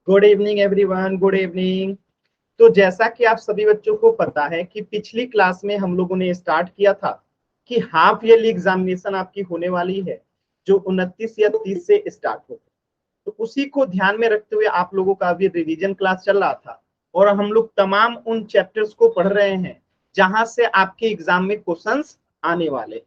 Good evening everyone, good evening. तो जैसा कि आप सभी बच्चों को पता है कि पिछली क्लास में हम लोगों ने स्टार्ट किया था कि हाफ ईयरली एग्जामिनेशन आपकी होने वाली है जो 29 या 30 से स्टार्ट हो। तो उसी को ध्यान में रखते हुए आप लोगों का अभी रिवीजन क्लास चल रहा था और हम लोग तमाम उन चैप्टर्स को पढ़ रहे हैं जहां से आपके एग्जाम में क्वेश्चंस आने वाले।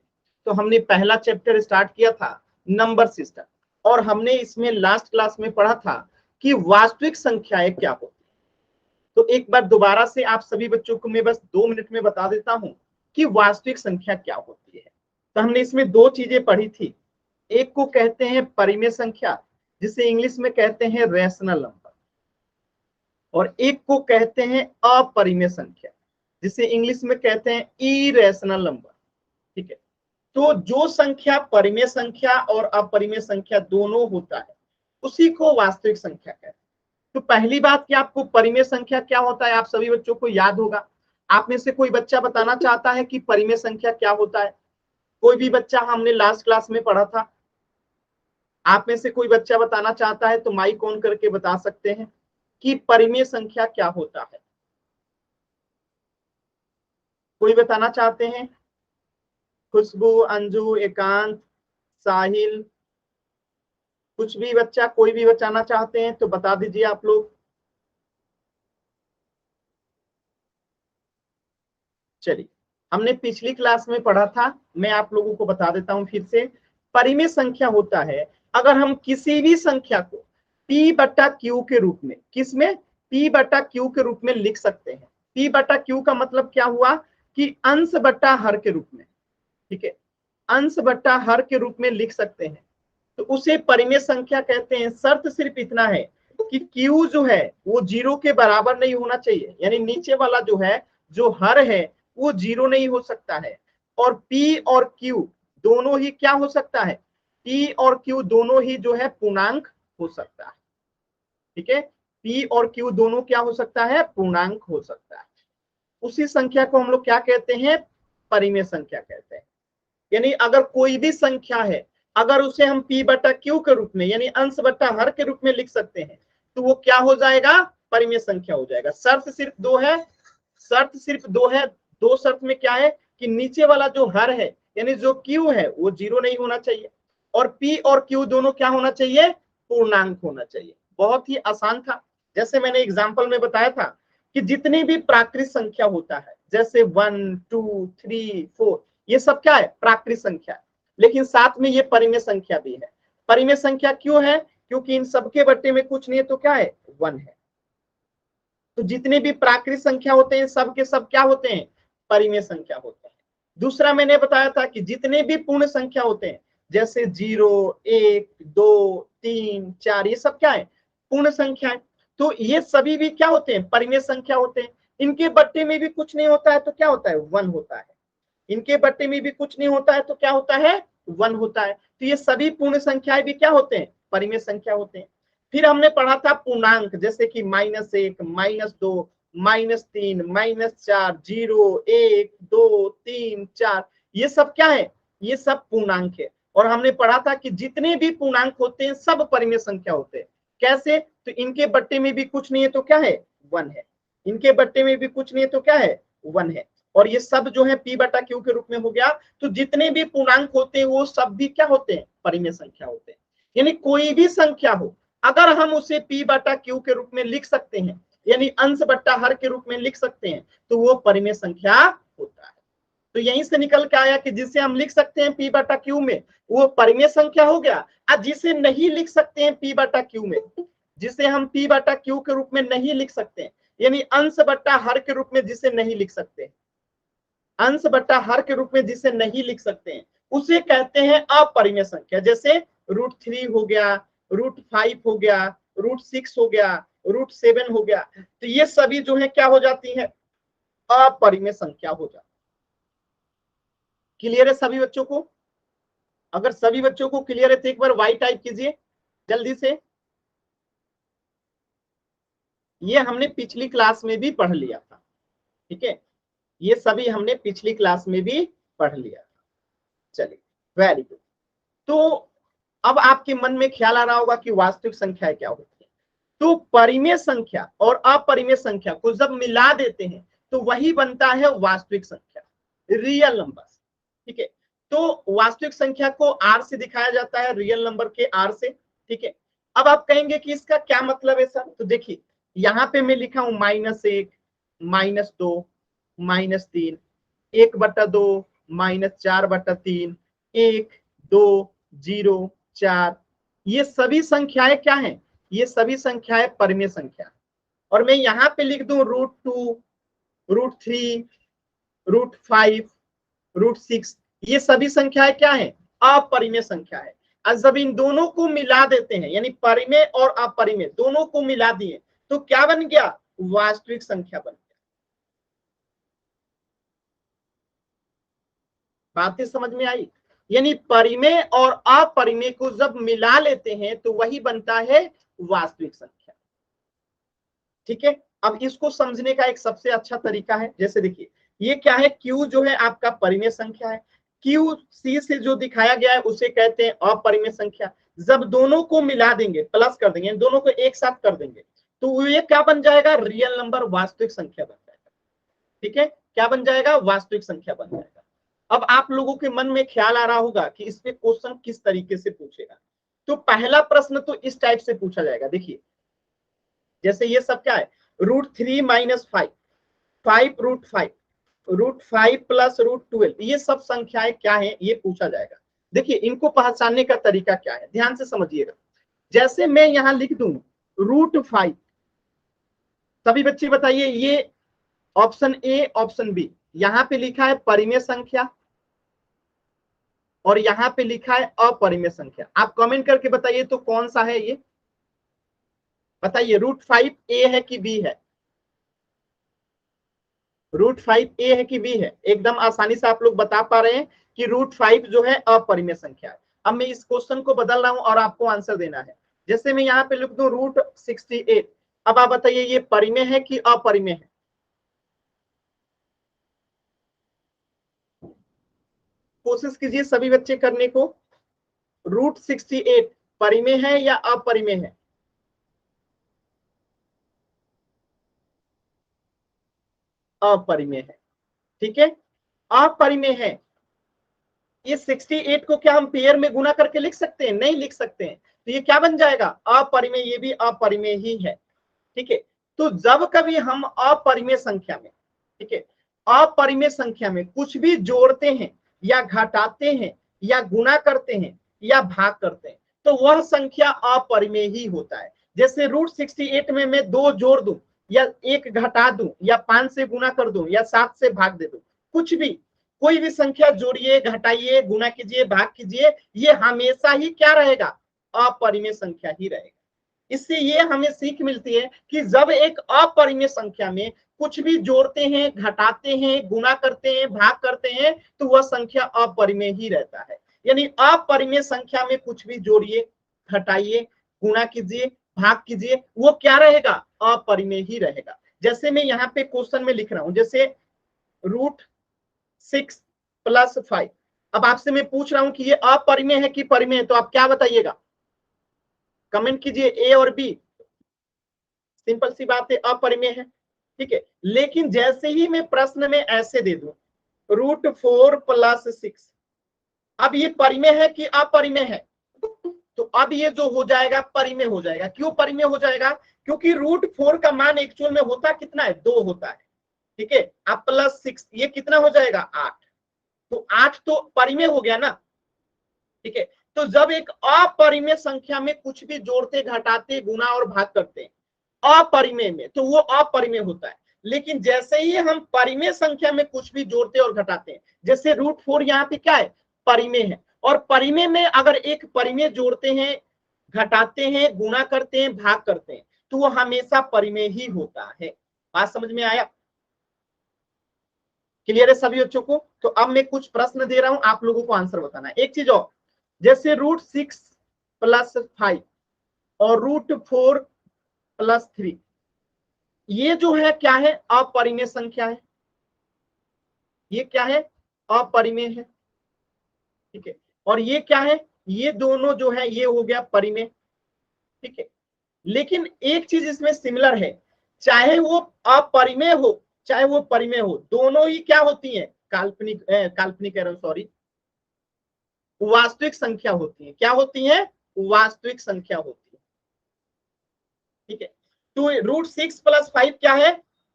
तो हमने पहला चैप्टर स्टार्ट किया था नंबर सिस्टम और हमने इसमें लास्ट क्लास में पढ़ा था कि वास्तविक संख्याएं क्या होती है। तो एक बार दोबारा से आप सभी बच्चों को मैं बस 2 मिनट में बता देता हूं कि वास्तविक संख्या क्या होती है। तो हमने इसमें दो चीजें पढ़ी थी। एक को कहते हैं परिमेय संख्या जिसे इंग्लिश में कहते हैं रैशनल नंबर, और एक को कहते हैं अपरिमेय संख्या जिसे इंग्लिश में कहते हैं इरेशनल नंबर। ठीक है, तो जो संख्या परिमेय संख्या और अपरिमेय संख्या दोनों होता है उसी को वास्तविक संख्या कहते हैं। तो पहली बात कि आपको परिमेय संख्या क्या होता है आप सभी बच्चों को याद होगा। आप में से कोई बच्चा बताना चाहता है कि परिमेय संख्या क्या होता है? कोई भी बच्चा, हमने लास्ट क्लास में पढ़ा था। आप में से कोई बच्चा बताना चाहता है तो माइक ऑन करके बता सकते हैं कि परिमेय संख्या क्या होता है। कोई बताना चाहते हैं? खुशबू, अंजू, एकांत, साहिल, कुछ भी बच्चा, कोई भी बताना चाहते हैं तो बता दीजिए आप लोग। चलिए, हमने पिछली क्लास में पढ़ा था, मैं आप लोगों को बता देता हूं फिर से। परिमेय संख्या होता है अगर हम किसी भी संख्या को p बटा क्यू के रूप में, किसमें? p बटा क्यू के रूप में लिख सकते हैं। p बटा क्यू का मतलब क्या हुआ कि अंश बटा हर के रूप में। ठीक है, अंश बटा हर के रूप में लिख सकते हैं तो उसे परिमेय संख्या कहते हैं। शर्त सिर्फ इतना है कि q जो है वो 0 के बराबर नहीं होना चाहिए, यानी नीचे वाला जो है, जो हर है, वो 0 नहीं हो सकता है। और p और q दोनों ही क्या हो सकता है? p और q दोनों ही जो है पूर्णांक हो सकता है। ठीक है, p और q दोनों क्या हो सकता है? पूर्णांक हो सकता है। उसी संख्या को हम लोग क्या कहते हैं? परिमेय संख्या कहते हैं। यानी अगर कोई भी संख्या है, अगर उसे हम p बटा क्यू के रूप में यानी अंश बटा हर के रूप में लिख सकते हैं तो वो क्या हो जाएगा? परिमेय संख्या हो जाएगा। शर्त सिर्फ दो है, शर्त सिर्फ दो है। दो शर्त में क्या है कि नीचे वाला जो हर है यानी जो q है वो 0 नहीं होना चाहिए और p और q दोनों क्या होना चाहिए? पूर्णांक होना चाहिए। बहुत ही आसान था। जैसे मैंने एग्जाम्पल में बताया था कि जितनी भी प्राकृत संख्या होता है जैसे 1, 2, 3, 4, ये सब क्या है? प्राकृत संख्या है। लेकिन साथ में ये परिमेय संख्या भी है। परिमेय संख्या क्यों है? क्योंकि इन सबके बट्टे में कुछ नहीं है तो क्या है? 1 है। तो जितने भी प्राकृत संख्या होते हैं सब के सब क्या होते हैं? परिमेय संख्या होते हैं। दूसरा मैंने बताया था कि जितने भी पूर्ण संख्या होते हैं जैसे 0, 1, 2, 3, 4, ये सब क्या है? पूर्ण संख्या है। तो ये सभी भी क्या होते हैं? परिमेय संख्या होते हैं। इनके बट्टे में भी कुछ नहीं होता है तो क्या होता है? 1 होता है। इनके बट्टे में भी कुछ नहीं होता है तो क्या होता है? 1 होता है। तो ये सभी पूर्ण संख्याएं भी क्या होते हैं? परिमेय संख्या होते हैं। फिर हमने पढ़ा था पूर्णांक, जैसे कि -1, -2, -3, -4, 0, 1, 2, 3, 4, ये सब क्या है? ये सब पूर्णांक है। और हमने पढ़ा था कि जितने भी पूर्णांक होते हैं सब परिमेय संख्या होते हैं। कैसे? तो इनके बट्टे में भी कुछ नहीं है तो क्या है? 1 है। इनके बट्टे में भी कुछ नहीं है तो क्या है? 1 है। और ये सब जो है p बटा क्यू के रूप में हो गया। तो जितने भी पूर्णांक होते हैं वो सब भी क्या होते हैं? परिमेय संख्या होते हैं। यानी कोई भी संख्या हो अगर हम उसे p बटा क्यू के रूप में लिख सकते हैं यानी अंश बट्टा हर के रूप में लिख सकते हैं तो वो परिमेय संख्या होता है। तो यहीं से निकल के आया कि जिसे हम लिख सकते हैं p बटा क्यू में वो परिमेय संख्या हो गया। और जिसे नहीं लिख सकते हैं p बटा क्यू में, जिसे हम p बटा क्यू के रूप में नहीं लिख सकते हैं यानी अंश बट्टा हर के रूप में जिसे नहीं लिख सकते, अंश बट्टा हर के रूप में जिसे नहीं लिख सकते हैं उसे कहते हैं अपरिमेय संख्या। जैसे √3 हो गया, √5 हो गया, √6 हो गया, √7 हो गया। तो ये सभी जो है क्या हो जाती है? अपरिमेय संख्या हो जाती। क्लियर है सभी बच्चों को? अगर सभी बच्चों को क्लियर है तो एक बार वाई टाइप कीजिए जल्दी से। ये हमने पिछली क्लास में भी पढ़ लिया था। ठीक है, ये सभी हमने पिछली क्लास में भी पढ़ लिया था। चलिए, वेरी गुड। तो अब आपके मन में ख्याल आ रहा होगा कि वास्तविक संख्या क्या होती है। तो परिमेय संख्या और अपरिमेय संख्या को जब मिला देते हैं तो वही बनता है वास्तविक संख्या, रियल नंबर। ठीक है, तो वास्तविक संख्या को आर से दिखाया जाता है, रियल नंबर के आर से। ठीक है, अब आप कहेंगे कि इसका क्या मतलब है सर? तो देखिए यहां पे मैं लिखा हूं -1, -2, -3, 1/2, -4/3, 1, 2, 0, 4। ये सभी संख्याएं क्या हैं? ये सभी संख्याएं परिमेय संख्या। और मैं यहां पे लिख दूं √2, √3, √5, √6। ये सभी संख्याएं क्या है? अपरिमेय संख्या है। और जब इन दोनों को मिला देते हैं, यानी परिमेय और अपरिमेय दोनों को मिला दिए, तो क्या बन गया? वास्तविक संख्या बन गया। बातें समझ में आई? यानी परिमेय और अपरिमेय को जब मिला लेते हैं तो वही बनता है वास्तविक संख्या। ठीक है, अब इसको समझने का एक सबसे अच्छा तरीका है, जैसे देखिए ये क्या है? Q जो है आपका परिमेय संख्या है। Q C से जो दिखाया गया है उसे कहते हैं अपरिमेय संख्या। जब दोनों को मिला देंगे, प्लस कर देंगे, दोनों को एक साथ कर देंगे, तो ये क्या बन जाएगा? रियल नंबर, वास्तविक संख्या बन जाएगा। ठीक है, क्या बन जाएगा? वास्तविक संख्या बन जाएगा। अब आप लोगों के मन में ख्याल आ रहा होगा कि इस पे क्वेश्चन किस तरीके से पूछेगा। तो पहला प्रश्न तो इस टाइप से पूछा जाएगा। देखिए जैसे ये सब क्या है? √3 - 5, 5√5, √5 + √12, ये सब संख्याएं क्या है ये पूछा जाएगा। देखिए इनको पहचानने का तरीका क्या है, ध्यान से समझिएगा। जैसे मैं यहां लिख दूं √5, सभी बच्चे बताइए, ये ऑप्शन ए, ऑप्शन बी, यहां पे लिखा है परिमेय संख्या और यहां पे लिखा है अपरिमेय संख्या। आप कमेंट करके बताइए तो कौन सा है ये? बताइए √5 ए है कि बी है? √5 ए है कि बी है? एकदम आसानी से आप लोग बता पा रहे हैं कि √5 जो है अपरिमेय संख्या है। अब मैं इस क्वेश्चन को बदल रहा हूं और आपको आंसर देना है। जैसे मैं यहाँ पे लिख दूं √68, अब आप बताइए ये परिमेय है कि अपरिमेय है? कोशिश कीजिए सभी बच्चे करने को। √68 परिमेय है या अपरिमेय है? अपरिमेय है। ठीक है, अपरिमेय है। ये 68 को क्या हम पेयर में गुना करके लिख सकते हैं? नहीं लिख सकते हैं। तो ये क्या बन जाएगा? अपरिमेय, ये भी अपरिमेय ही है। ठीक है, तो जब कभी हम अपरिमेय संख्या में, ठीक है, अपरिमेय संख्या में कुछ भी जोड़ते हैं या घटाते हैं या गुना करते हैं या भाग करते हैं तो वह संख्या अपरिमेय ही होता है। जैसे √68 में मैं 2 जोड़ दूं या 1 घटा दूं या 5 से गुना कर दूं या 7 से भाग दे दूं, कुछ भी, कोई भी संख्या जोड़िए, घटाइए, गुना कीजिए, भाग कीजिए, ये हमेशा ही क्या रहेगा? अपरिमेय संख्या ही रहेगा। इससे ये हमें सीख मिलती है कि जब एक अपरिमेय संख्या में कुछ भी जोड़ते हैं, घटाते हैं, गुना करते हैं, भाग करते हैं तो वह संख्या अपरिमेय ही रहता है। यानी अपरिमेय संख्या में कुछ भी जोड़िए, घटाइए, गुना कीजिए, भाग कीजिए, वो क्या रहेगा? अपरिमेय ही रहेगा। जैसे मैं यहाँ पे क्वेश्चन में लिख रहा हूं, जैसे √6 + 5। अब आपसे मैं पूछ रहा हूं कि ये अपरिमेय है कि परिमेय है, तो आप क्या बताइएगा? कमेंट कीजिए, ए और बी। सिंपल सी बात है, अपरिमेय है। ठीक है, लेकिन जैसे ही मैं प्रश्न में ऐसे दे दूं √4 + 6, अब ये परिमेय है कि अपरिमेय है? तो अब ये जो हो जाएगा परिमेय हो जाएगा। क्यों परिमेय हो जाएगा? क्योंकि √4 का मान एक्चुअल में होता कितना है? 2 होता है। ठीक है, अब +6 ये कितना हो जाएगा? 8। तो 8 तो परिमेय हो गया ना। ठीक है, तो जब एक अपरिमेय संख्या में कुछ भी जोड़ते, घटाते, गुना और भाग करते हैं अपरिमेय में, तो वो अपरिमेय होता है। लेकिन जैसे ही हम परिमेय संख्या में कुछ भी जोड़ते और घटाते हैं, जैसे √4 यहाँ पे क्या है? परिमेय है। और परिमेय में अगर एक परिमेय जोड़ते हैं, घटाते हैं, गुना करते हैं, भाग करते हैं तो वो हमेशा परिमेय ही होता है। बात समझ में आया? क्लियर है सभी बच्चों को? तो अब मैं कुछ प्रश्न दे रहा हूं, आप लोगों को आंसर बताना है। एक चीज और, जैसे √6 + 5 और √4 + 3, ये जो है क्या है? अपरिमेय संख्या है। ये क्या है? अपरिमेय है। ठीक है, और ये क्या है? ये दोनों जो है ये हो गया परिमेय। ठीक है, लेकिन एक चीज इसमें सिमिलर है, चाहे वो अपरिमेय हो चाहे वो परिमेय हो, दोनों ही क्या होती हैं, काल्पनिक कह रहा हूं, सॉरी, वास्तविक संख्या होती है। क्या होती है, वास्तविक संख्या होती है। ठीक है, तो √6 + 5 क्या है,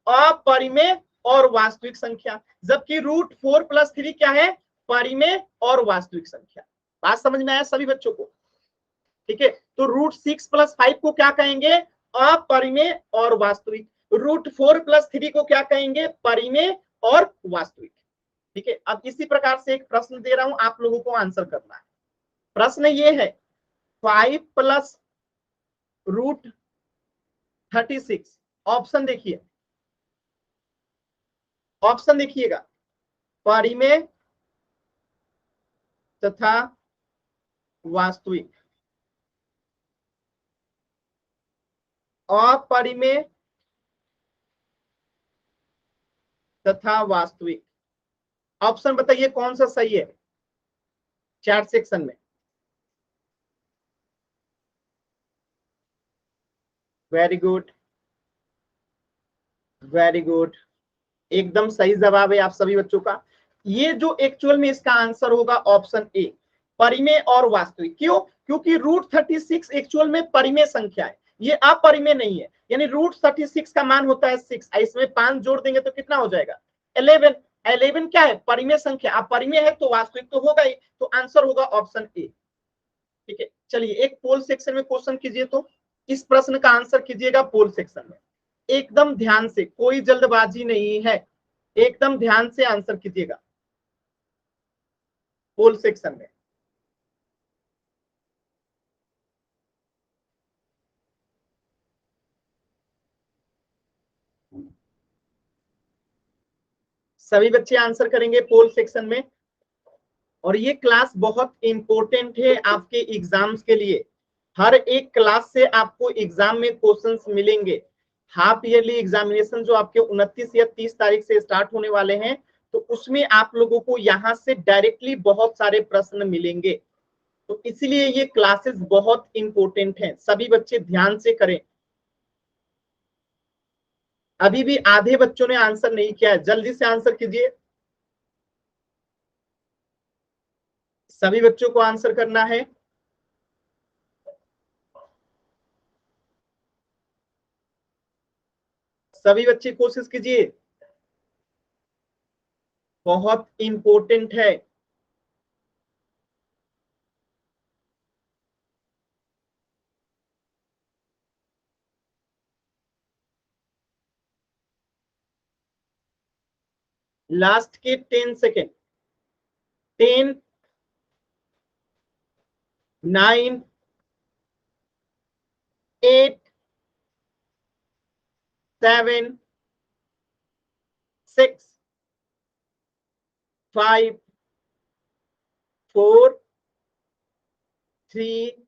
अपरिमेय और वास्तविक संख्या, जबकि √4 + 3 क्या है, परिमेय और वास्तविक संख्या। बात समझ में आया सभी बच्चों को? ठीक है, तो √6 + 5 को क्या कहेंगे, अपरिमेय और वास्तविक। √4 + 3 को क्या कहेंगे, परिमेय और वास्तविक। ठीक है, अब इसी प्रकार से एक प्रश्न दे रहा हूं, आप लोगों को आंसर करना है। प्रश्न ये है, 5 + √36, ऑप्शन देखिए, ऑप्शन देखिएगा, परिमेय तथा वास्तविक, अपरिमेय तथा वास्तविक। ऑप्शन बताइए कौन सा सही है चैट सेक्शन में। वेरी गुड, वेरी गुड, एकदम सही जवाब है आप सभी बच्चों का। ये जो एक्चुअल में इसका आंसर होगा ऑप्शन ए, परिमेय और वास्तविक। क्यों, क्योंकि √36 एक्चुअल में परिमेय संख्या है, ये अपरिमेय नहीं है। यानी √36 का मान होता है 6, इसमें 5 जोड़ देंगे तो कितना हो जाएगा, 11। 11 क्या है, परिमेय संख्या, अब परिमेय है तो वास्तविक तो होगा ही, तो आंसर होगा ऑप्शन ए। ठीक है, चलिए एक पोल सेक्शन में क्वेश्चन कीजिए, तो इस प्रश्न का आंसर कीजिएगा पोल सेक्शन में, एकदम ध्यान से, कोई जल्दबाजी नहीं है, एकदम ध्यान से आंसर कीजिएगा पोल सेक्शन में। सभी बच्चे आंसर करेंगे पोल सेक्शन में। और ये क्लास बहुत इंपॉर्टेंट है आपके एग्जाम्स के लिए, हर एक क्लास से आपको एग्जाम में क्वेश्चंस मिलेंगे। हाफ ईयरली एग्जामिनेशन जो आपके 29 या 30 तारीख से स्टार्ट होने वाले हैं, तो उसमें आप लोगों को यहाँ से डायरेक्टली बहुत सारे प्रश्न मिलेंगे। तो इसलिए ये क्लासेस बहुत इंपॉर्टेंट हैं, सभी बच्चे ध्यान से करें। अभी भी आधे बच्चों ने आंसर नहीं किया है, जल्दी से आंसर कीजिए, सभी बच्चों को आंसर करना है। सभी बच्चे कोशिश कीजिए, बहुत इंपॉर्टेंट है। लास्ट के 10 सेकेंड, 10, 9, 8, 7, 6, 5, 4, 3,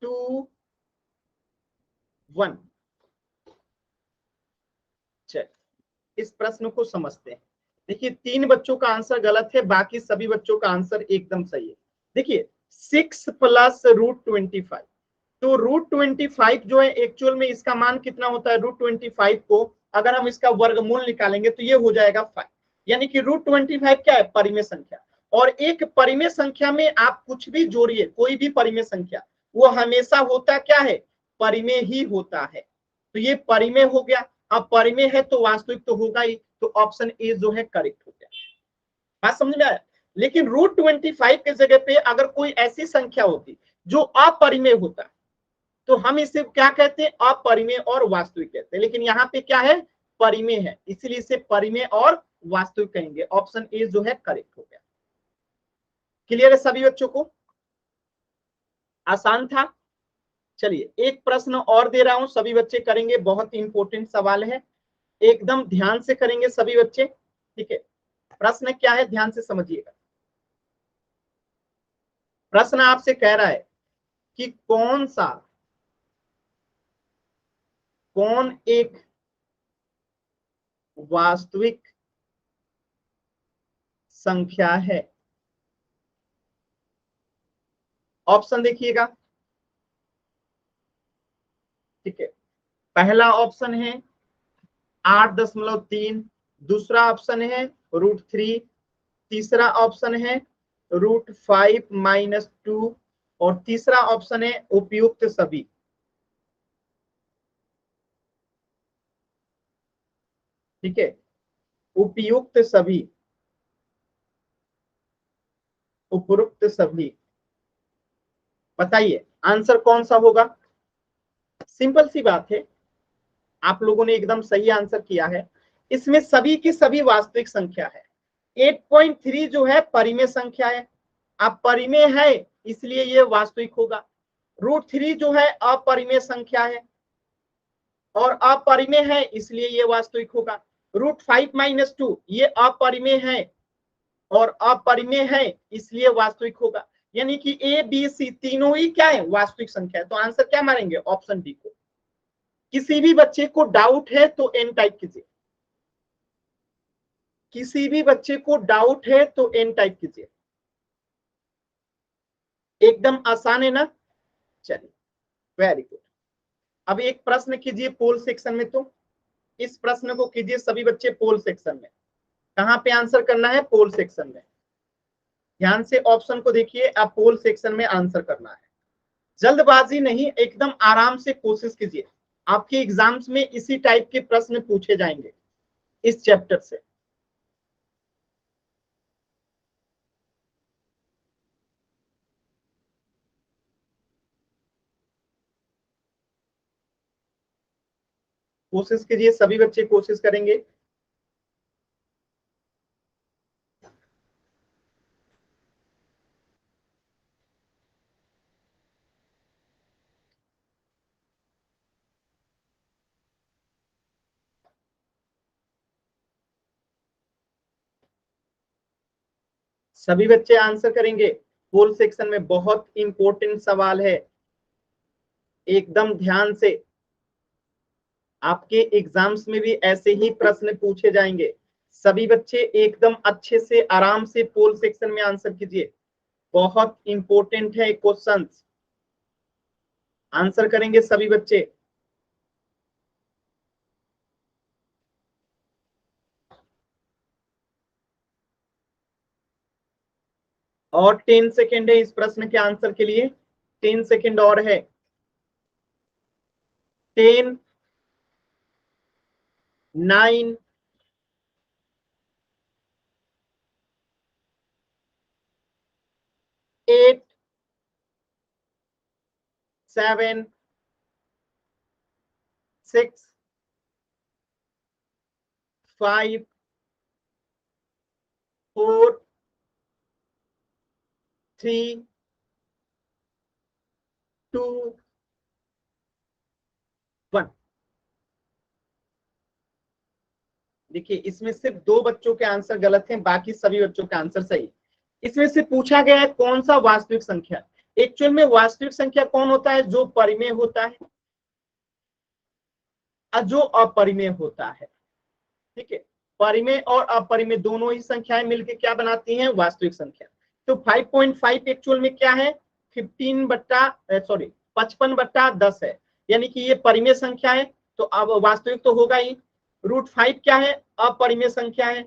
2, 1। चल, इस प्रश्न को समझते हैं। देखिए 3 बच्चों का आंसर गलत है, बाकी सभी बच्चों का आंसर एकदम सही है। देखिए 6 + √25, तो √25 जो है एक्चुअल में इसका मान कितना होता है, √25 को अगर हम इसका वर्गमूल निकालेंगे तो ये हो जाएगा 5। यानी कि √25 क्या है, परिमेय संख्या। और एक परिमेय संख्या में आप कुछ भी जोड़िए, कोई भी परिमेय संख्या, वो हमेशा होता क्या है, परिमेय ही होता है। तो ये परिमेय हो गया, अब परिमेय है तो वास्तविक तो होगा ही, तो ऑप्शन ए जो है करेक्ट हो गया। बात समझ में आया? लेकिन √25 के जगह पे अगर कोई ऐसी संख्या होती जो अपरिमेय होता, तो हम इसे क्या कहते हैं, अपरिमेय और वास्तविक कहते हैं। लेकिन यहाँ पे क्या है, परिमेय है, इसलिए इसे परिमेय और वास्तविक कहेंगे। ऑप्शन ए जो है करेक्ट हो गया। क्लियर है सभी बच्चों को? आसान था। चलिए एक प्रश्न और दे रहा हूं, सभी बच्चे करेंगे, बहुत इंपॉर्टेंट सवाल है, एकदम ध्यान से करेंगे सभी बच्चे। ठीक है, प्रश्न क्या है, ध्यान से समझिएगा। प्रश्न आपसे कह रहा है कि कौन एक वास्तविक संख्या है। ऑप्शन देखिएगा, ठीक है, पहला ऑप्शन है 8.3, दूसरा ऑप्शन है √3, तीसरा ऑप्शन है √5 - 2 और तीसरा ऑप्शन है उपयुक्त सभी। ठीक है, उपयुक्त सभी, उपयुक्त सभी। बताइए आंसर कौन सा होगा? सिंपल सी बात है, आप लोगों ने एकदम सही आंसर किया है। इसमें सभी की सभी वास्तविक संख्या है। 8.3 जो है परिमेय संख्या है, अब परिमेय है इसलिए ये वास्तविक होगा। √3 जो है अपरिमेय संख्या है और अपरिमेय है इसलिए ये वास्तविक होगा। √5 - 2 ये अपरिमेय है और अपरिमेय है इसलिए वास्तविक होगा। यानी कि ए बी सी तीनों ही क्या है? वास्तविक संख्या है। तो आंसर क्या मारेंगे? ऑप्शन डी को। किसी भी बच्चे को डाउट है तो एन टाइप कीजिए, किसी भी बच्चे को डाउट है तो एन टाइप कीजिए। एकदम आसान है ना? चलिए, वेरी गुड। अब एक प्रश्न कीजिए पोल सेक्शन में, तो इस प्रश्न को कीजिए सभी बच्चे पोल सेक्शन में। कहां पे आंसर करना है? पोल सेक्शन में। ध्यान से ऑप्शन को देखिए, आप पोल सेक्शन में आंसर करना है। जल्दबाजी नहीं, एकदम आराम से कोशिश कीजिए। आपके एग्जाम्स में इसी टाइप के प्रश्न पूछे जाएंगे इस चैप्टर से। कोशिश कीजिए, सभी बच्चे कोशिश करेंगे। सभी बच्चे आंसर करेंगे। पोल सेक्शन में बहुत इंपॉर्टेंट सवाल है, एकदम ध्यान से। आपके एग्जाम्स में भी ऐसे ही प्रश्न पूछे जाएंगे। सभी बच्चे एकदम अच्छे से आराम से पोल सेक्शन में आंसर कीजिए, बहुत इंपॉर्टेंट है क्वेश्चंस। आंसर करेंगे सभी बच्चे। और 10 सेकेंड है इस प्रश्न के आंसर के लिए, 10 सेकेंड और है। 10, 9, 8, 7, 6, 5, 4, 3, 2, 1। देखिए इसमें सिर्फ 2 बच्चों के आंसर गलत हैं, बाकी सभी बच्चों का आंसर सही। इसमें से पूछा गया है कौन सा वास्तविक संख्या। एक्चुअल में वास्तविक संख्या कौन होता है? जो परिमेय होता है और जो अपरिमेय होता है। ठीक है, परिमेय और अपरिमेय दोनों ही संख्याएं मिलकर क्या बनाती हैं? वास्तविक संख्या। तो 5.5 एक्चुअल में क्या है? 55/10 है, यानी कि ये परिमेय संख्या है, तो अब वास्तविक तो होगा ही। √5 क्या है? अपरिमेय संख्या है,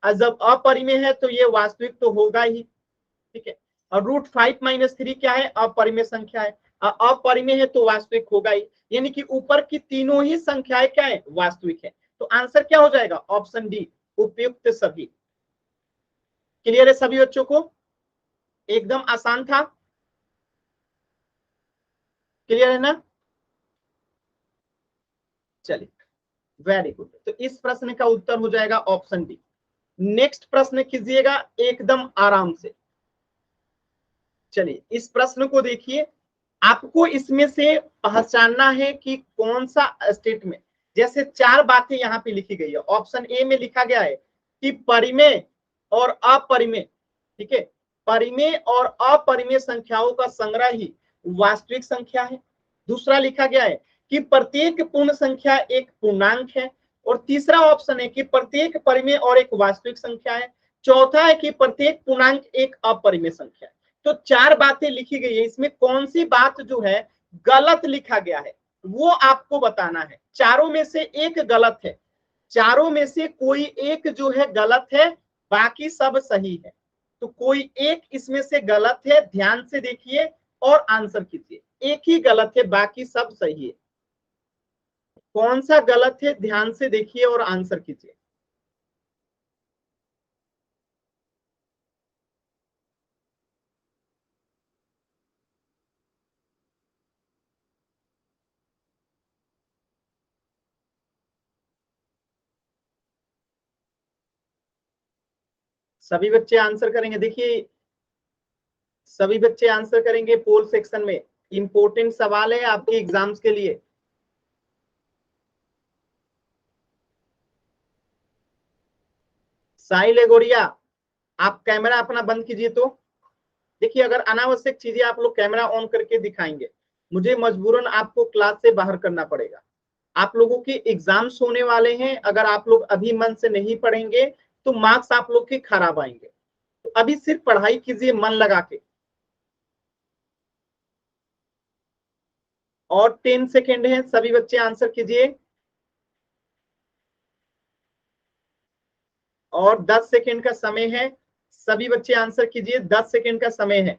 और जब अपरिमेय है तो ये वास्तविक तो होगा ही। ठीक है, और √5 - 3 क्या है? अपरिमेय संख्या है, अपरिमेय है तो वास्तविक होगा ही। यानी कि ऊपर की तीनों ही संख्याएं क्या है? वास्तविक है। तो आंसर क्या हो जाएगा? ऑप्शन डी, उपयुक्त सभी। क्लियर है सभी बच्चों को? एकदम आसान था, क्लियर है ना? चलिए, वेरी गुड। तो इस प्रश्न का उत्तर हो जाएगा ऑप्शन डी। नेक्स्ट प्रश्न कीजिएगा एकदम आराम से। चलिए इस प्रश्न को देखिए, आपको इसमें से पहचानना है कि कौन सा स्टेटमेंट। जैसे 4 बातें यहाँ पे लिखी गई है। ऑप्शन ए में लिखा गया है कि परिमेय और अपरिमेय, ठीक है, परिमेय और अपरिमेय संख्याओं का संग्रह ही वास्तविक संख्या है। दूसरा लिखा गया है कि प्रत्येक पूर्ण संख्या एक पूर्णांक है। और तीसरा ऑप्शन है कि प्रत्येक परिमेय और एक वास्तविक संख्या है। चौथा है कि प्रत्येक पूर्णांक एक अपरिमेय संख्या है। तो 4 बातें लिखी गई है, इसमें कौन सी बात जो है गलत लिखा गया है? वो आपको बताना है। चारों में से एक गलत है, चारों में से कोई एक जो है गलत है, बाकी सब सही है। तो कोई एक इसमें से गलत है, ध्यान से देखिए और आंसर कीजिए। एक ही गलत है, बाकी सब सही है। कौन सा गलत है, ध्यान से देखिए और आंसर कीजिए। सभी बच्चे आंसर करेंगे। देखिए सभी बच्चे आंसर करेंगे पोल सेक्शन में। इंपॉर्टेंट सवाल है आपके एग्जाम्स के लिए। साई लेगोरिया, आप कैमरा अपना बंद कीजिए। तो देखिए अगर अनावश्यक चीजें आप लोग कैमरा ऑन करके दिखाएंगे, मुझे मजबूरन आपको क्लास से बाहर करना पड़ेगा। आप लोगों के एग्जाम्स होने वाले हैं, अगर आप लोग अभी मन से नहीं पढ़ेंगे तो मार्क्स आप लोग के खराब आएंगे। तो अभी सिर्फ पढ़ाई कीजिए मन लगा के। और 10 सेकेंड है, सभी बच्चे आंसर कीजिए। और 10 सेकेंड का समय है, सभी बच्चे आंसर कीजिए। 10 सेकेंड का समय है।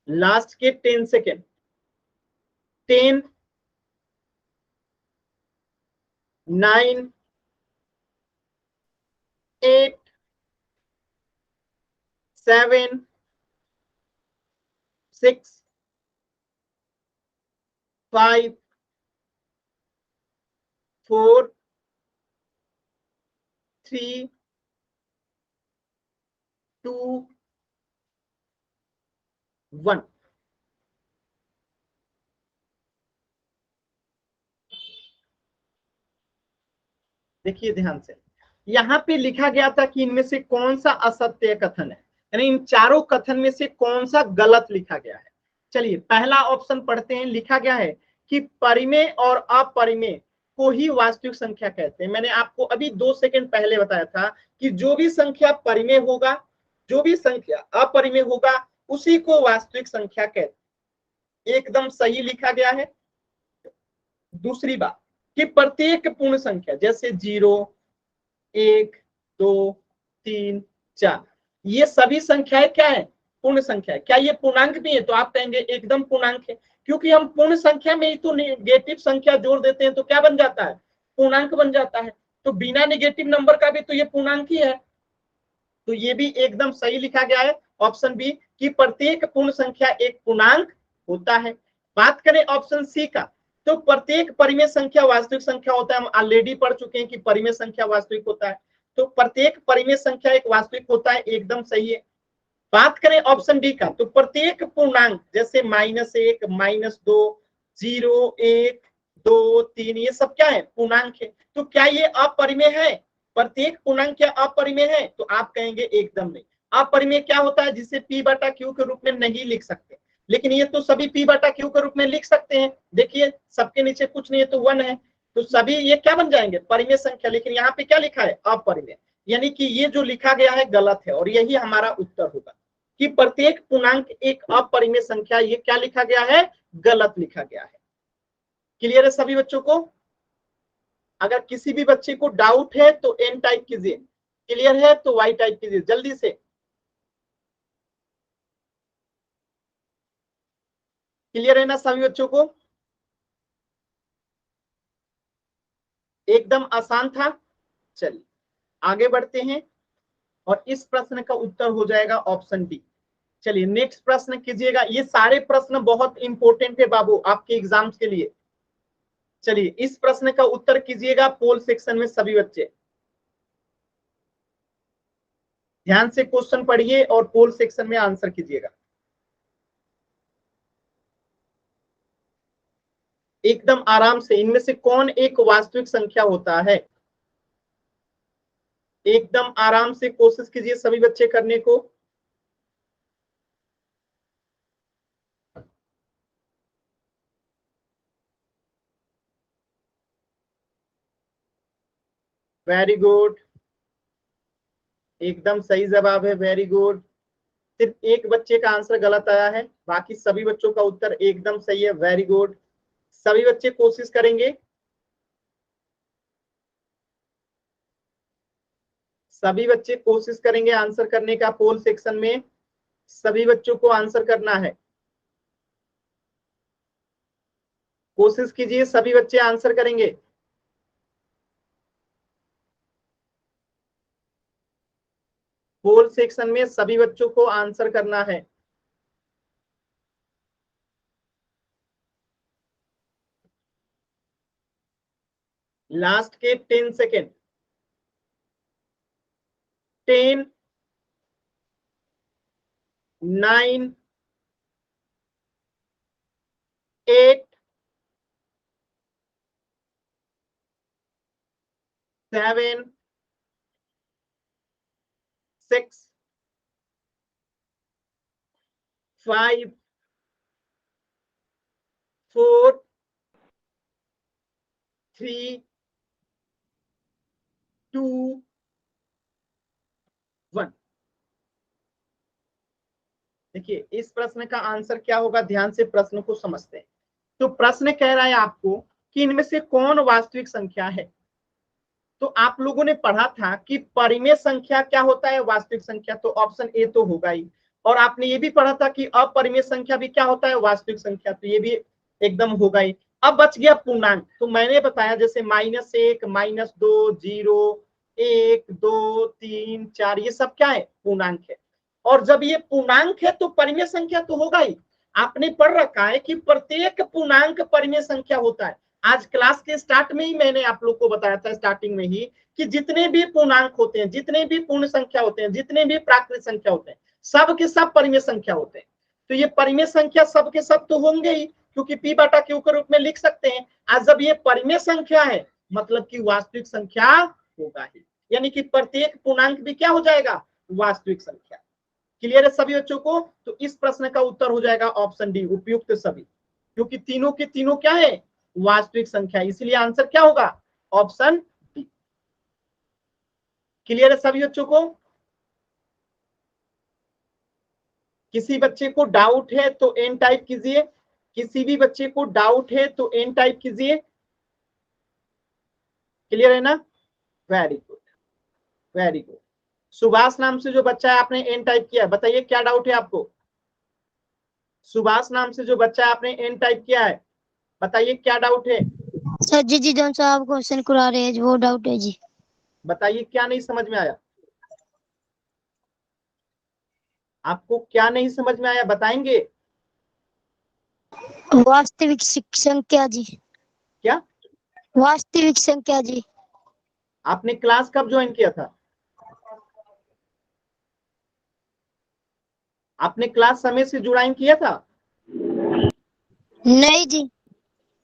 लास्ट के 10 सेकेंड। 10, 9, 8, 7, 6, 5, 4, 3, 2, 1। देखिए ध्यान से, यहां पे लिखा गया था कि इनमें से कौन सा असत्य कथन है, यानी इन चारों कथन में से कौन सा गलत लिखा गया है। चलिए पहला ऑप्शन पढ़ते हैं। लिखा गया है कि परिमेय और अपरिमेय को ही वास्तविक संख्या कहते हैं। मैंने आपको अभी 2 सेकंड पहले बताया था कि जो भी संख्या परिमेय होगा, जो भी संख्या अपरिमेय होगा, उसी को वास्तविक संख्या कहते हैं। एकदम सही लिखा गया है। दूसरी बात कि प्रत्येक पूर्ण संख्या जैसे 0, 1, 2, 3, 4, ये सभी संख्याएं क्या है, पूर्ण संख्या है। क्या ये पूर्णांक भी है? तो आप कहेंगे एकदम पूर्णांक है, क्योंकि हम पूर्ण संख्या में ही तो नेगेटिव संख्या जोड़ देते हैं तो क्या बन जाता है, पूर्णांक बन जाता है। तो बिना नेगेटिव नंबर का भी तो ये पूर्णांक ही है। तो ये भी एकदम सही लिखा गया है ऑप्शन बी कि प्रत्येक पूर्ण संख्या एक पूर्णांक होता है। बात करें ऑप्शन सी का, तो प्रत्येक परिमेय संख्या वास्तविक संख्या होता है। हम ऑलरेडी पढ़ चुके हैं कि परिमेय संख्या वास्तविक होता है। तो प्रत्येक परिमेय संख्या एक वास्तविक होता है, एकदम सही है। बात करें ऑप्शन डी का, तो प्रत्येक पूर्णांक जैसे -1, -2, 0, 1, 2, 3, ये सब क्या है, पूर्णांक है। तो क्या ये अपरिमेय है? प्रत्येक पूर्णांक क्या अपरिमेय है? तो आप कहेंगे एकदम नहीं। अपरिमेय क्या होता है, जिसे p बटा q के रूप में नहीं लिख सकते, लेकिन ये तो सभी p बटा q के रूप में लिख सकते हैं। देखिए सबके नीचे कुछ नहीं है तो 1 है, तो सभी ये क्या बन जाएंगे, परिमेय संख्या। लेकिन यहाँ पे क्या लिखा है, अपरिमेय, यानी कि ये जो लिखा गया है गलत है, और यही हमारा उत्तर होगा कि प्रत्येक पूर्णांक एक अपरिमेय संख्या। ये क्या लिखा गया है, गलत लिखा गया है। क्लियर है सभी बच्चों को? अगर किसी भी बच्चे को डाउट है तो एन टाइप कीजिए, क्लियर है तो वाई टाइप कीजिए जल्दी से। क्लियर है ना सभी बच्चों को? एकदम आसान था। चलिए आगे बढ़ते हैं, और इस प्रश्न का उत्तर हो जाएगा ऑप्शन डी। चलिए नेक्स्ट प्रश्न कीजिएगा। ये सारे प्रश्न बहुत इंपॉर्टेंट है बाबू आपके एग्जाम्स के लिए। चलिए इस प्रश्न का उत्तर कीजिएगा पोल सेक्शन में सभी बच्चे। ध्यान से क्वेश्चन पढ़िए और पोल सेक्शन में आंसर कीजिएगा एकदम आराम से। इनमें से कौन एक वास्तविक संख्या होता है? एकदम आराम से कोशिश कीजिए सभी बच्चे करने को। वेरी गुड, एकदम सही जवाब है, वेरी गुड। सिर्फ एक बच्चे का आंसर गलत आया है, बाकी सभी बच्चों का उत्तर एकदम सही है। वेरी गुड, सभी बच्चे कोशिश करेंगे, सभी बच्चे कोशिश करेंगे आंसर करने का। पोल सेक्शन में सभी बच्चों को आंसर करना है, कोशिश कीजिए, सभी बच्चे आंसर करेंगे। पोल सेक्शन में सभी बच्चों को आंसर करना है। लास्ट के 10 सेकेंड, 10, 9, 8, 7, 6, 5, 4, 3, 2, 1। देखिए इस प्रश्न का आंसर क्या होगा, ध्यान से प्रश्न को समझते हैं। तो प्रश्न कह रहा है आपको कि इनमें से कौन वास्तविक संख्या है। तो आप लोगों ने पढ़ा था कि परिमेय संख्या क्या होता है, वास्तविक संख्या, तो ऑप्शन ए तो होगा ही। और आपने ये भी पढ़ा था कि अपरिमेय संख्या भी क्या होता है, वास्तविक संख्या, तो ये भी एकदम होगा ही। अब बच गया पूर्णांक, तो मैंने बताया जैसे -1, -2, 0, 1, 2, 3, 4, ये सब क्या है, पूर्णांक है। और जब ये पूर्णांक है तो परिमेय संख्या तो होगा ही। आपने पढ़ रखा है कि प्रत्येक पूर्णांक परिमेय संख्या होता है। आज क्लास के स्टार्ट में ही मैंने आप लोग को बताया था, स्टार्टिंग में ही, कि जितने भी पूर्णांक होते हैं, जितने भी पूर्ण संख्या होते हैं, जितने भी प्राकृत संख्या होते हैं, सब के सब परिमेय संख्या होते हैं। तो ये परिमेय संख्या सब के सब तो होंगे ही, क्योंकि पी बटा क्यू के रूप में लिख सकते हैं। आज जब ये परिमेय संख्या है मतलब कि वास्तविक संख्या होगा ही, यानी कि प्रत्येक पूर्णांक भी क्या हो जाएगा, वास्तविक संख्या। क्लियर है सभी बच्चों को। तो इस प्रश्न का उत्तर हो जाएगा ऑप्शन डी, उपयुक्त सभी, क्योंकि तीनों के तीनों क्या है, वास्तविक संख्या, इसलिए आंसर क्या होगा, ऑप्शन डी। क्लियर है सभी बच्चों को। किसी बच्चे को डाउट है तो एन टाइप कीजिए, किसी भी बच्चे को डाउट है तो एन टाइप कीजिए। क्लियर है ना, very good, very good. Subhash नाम से जो बच्चा है आपने एन टाइप किया, बताइए क्या डाउट है आपको। सुभाष नाम से जो बच्चा है आपने एन टाइप किया है, बताइए क्या डाउट है। सर जी जौन साहब क्वेश्चन करा रहे हैं वो डाउट है जी। बताइए क्या नहीं समझ में आया, आपको क्या नहीं समझ में आया, बताएंगे। वास्तविक संख्या जी। क्या वास्तविक संख्या जी। आपने क्लास कब ज्वाइन किया था, आपने क्लास समय से ज्वाइन किया था, नहीं जी।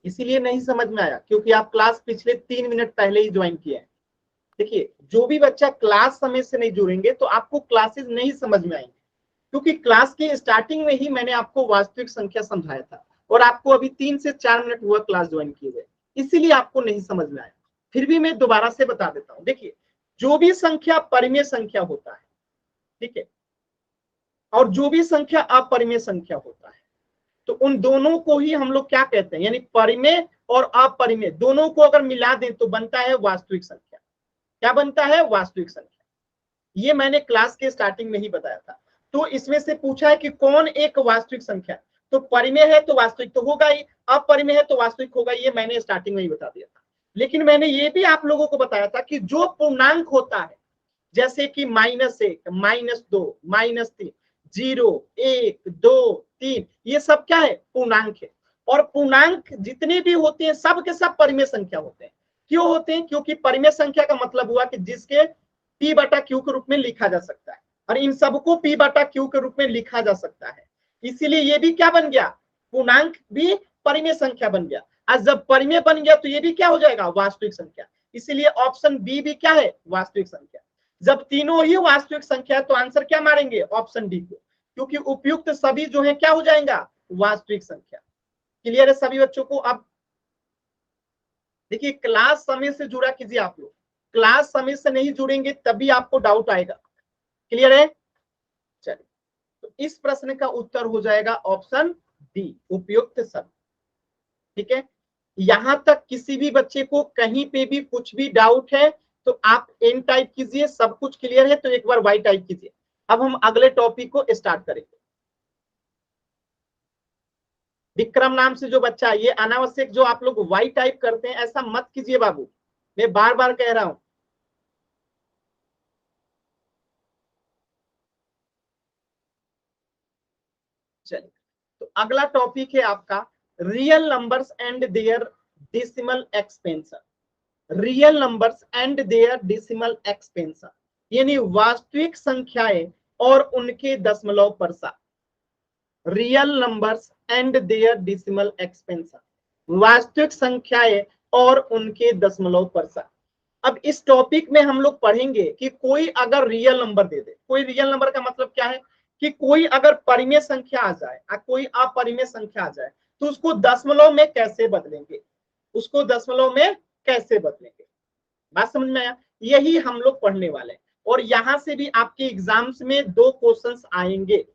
इसीलिए नहीं समझ में आया, क्योंकि आप क्लास पिछले 3 मिनट पहले ही ज्वाइन किए हैं। देखिए जो भी बच्चा क्लास समय से नहीं जुड़ेंगे तो आपको क्लासेस नहीं समझ में आएंगे, क्योंकि क्लास के स्टार्टिंग में ही मैंने आपको वास्तविक संख्या समझाया था, और आपको अभी 3 से 4 मिनट हुआ क्लास ज्वाइन किए हुए, इसीलिए आपको नहीं समझ में आया। फिर भी मैं दोबारा से बता देता हूँ। देखिए जो भी संख्या परिमेय संख्या होता है, ठीक है, और जो भी संख्या अपरिमेय संख्या होता है, तो उन दोनों को ही हम लोग क्या कहते हैं, यानी परिमेय और अपरिमेय दोनों को अगर मिला दें तो बनता है वास्तविक संख्या। क्या बनता है, वास्तविक संख्या। ये मैंने क्लास के स्टार्टिंग में ही बताया था। तो इसमें से पूछा है कि कौन एक वास्तविक संख्या, तो परिमेय है तो वास्तविक तो होगा ही, अपरिमेय है तो वास्तविक होगा, ये मैंने स्टार्टिंग में ही बता दिया था। लेकिन मैंने ये भी आप लोगों को बताया था कि जो पूर्णांक होता है, जैसे कि -1, -2, -3, 0, 1, 2, 3, ये सब क्या है, पूर्णांक है। और पूर्णांक जितने भी होते हैं सब के सब परिमेय संख्या होते हैं। क्यों होते हैं, क्योंकि परिमेय संख्या का मतलब हुआ कि जिसके पी बटा क्यू के रूप में लिखा जा सकता है, और इन सबको पी बटा क्यू के रूप में लिखा जा सकता है। इसीलिए ये भी क्या बन गया, पूर्णांक भी परिमेय संख्या बन गया। आज जब परिमेय बन गया तो ये भी क्या हो जाएगा, वास्तविक संख्या। इसीलिए ऑप्शन बी भी क्या है, वास्तविक संख्या। जब तीनों ही वास्तविक संख्या है तो आंसर क्या मारेंगे, ऑप्शन डी को, क्योंकि उपयुक्त सभी जो है क्या हो जाएगा, वास्तविक संख्या। क्लियर है सभी बच्चों को। अब देखिए क्लास समय से जुड़ा कीजिए आप लोग, क्लास समय से नहीं जुड़ेंगे तभी आपको डाउट आएगा। क्लियर है, चलिए तो इस प्रश्न का उत्तर हो जाएगा ऑप्शन डी, उपयुक्त शब्द। ठीक है, यहां तक किसी भी बच्चे को कहीं पे भी कुछ भी डाउट है तो आप एन टाइप कीजिए, सब कुछ क्लियर है तो एक बार वाई टाइप कीजिए। अब हम अगले टॉपिक को स्टार्ट करेंगे। विक्रम नाम से जो बच्चा है, ये अनावश्यक जो आप लोग वाई टाइप करते हैं ऐसा मत कीजिए बाबू, मैं बार बार कह रहा हूं। चलिए, तो अगला टॉपिक है आपका real numbers and their decimal expansion. Real numbers and their decimal expansion यानी वास्तविक संख्याएं और उनके दशमलव प्रसार। Real numbers and their decimal expansion, वास्तविक संख्याएं और उनके दशमलव प्रसार। अब इस टॉपिक में हम लोग पढ़ेंगे कि कोई अगर रियल नंबर दे दे, कोई रियल नंबर का मतलब क्या है कि कोई अगर परिमेय संख्या आ जाए और कोई अपरिमेय संख्या आ जाए तो उसको दशमलव में कैसे बदलेंगे, उसको दशमलव में कैसे बदलेंगे। बात समझ में आया? यही हम लोग पढ़ने वाले हैं और यहां से भी आपके एग्जाम्स में 2 क्वेश्चंस आएंगे।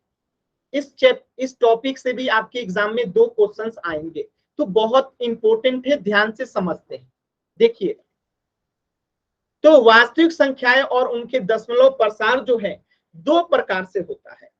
इस टॉपिक से भी आपके एग्जाम में 2 क्वेश्चंस आएंगे, तो बहुत इंपॉर्टेंट है, ध्यान से समझते हैं। देखिए, तो वास्तविक संख्याएं और उनके दशमलव प्रसार जो है 2 प्रकार से होता है।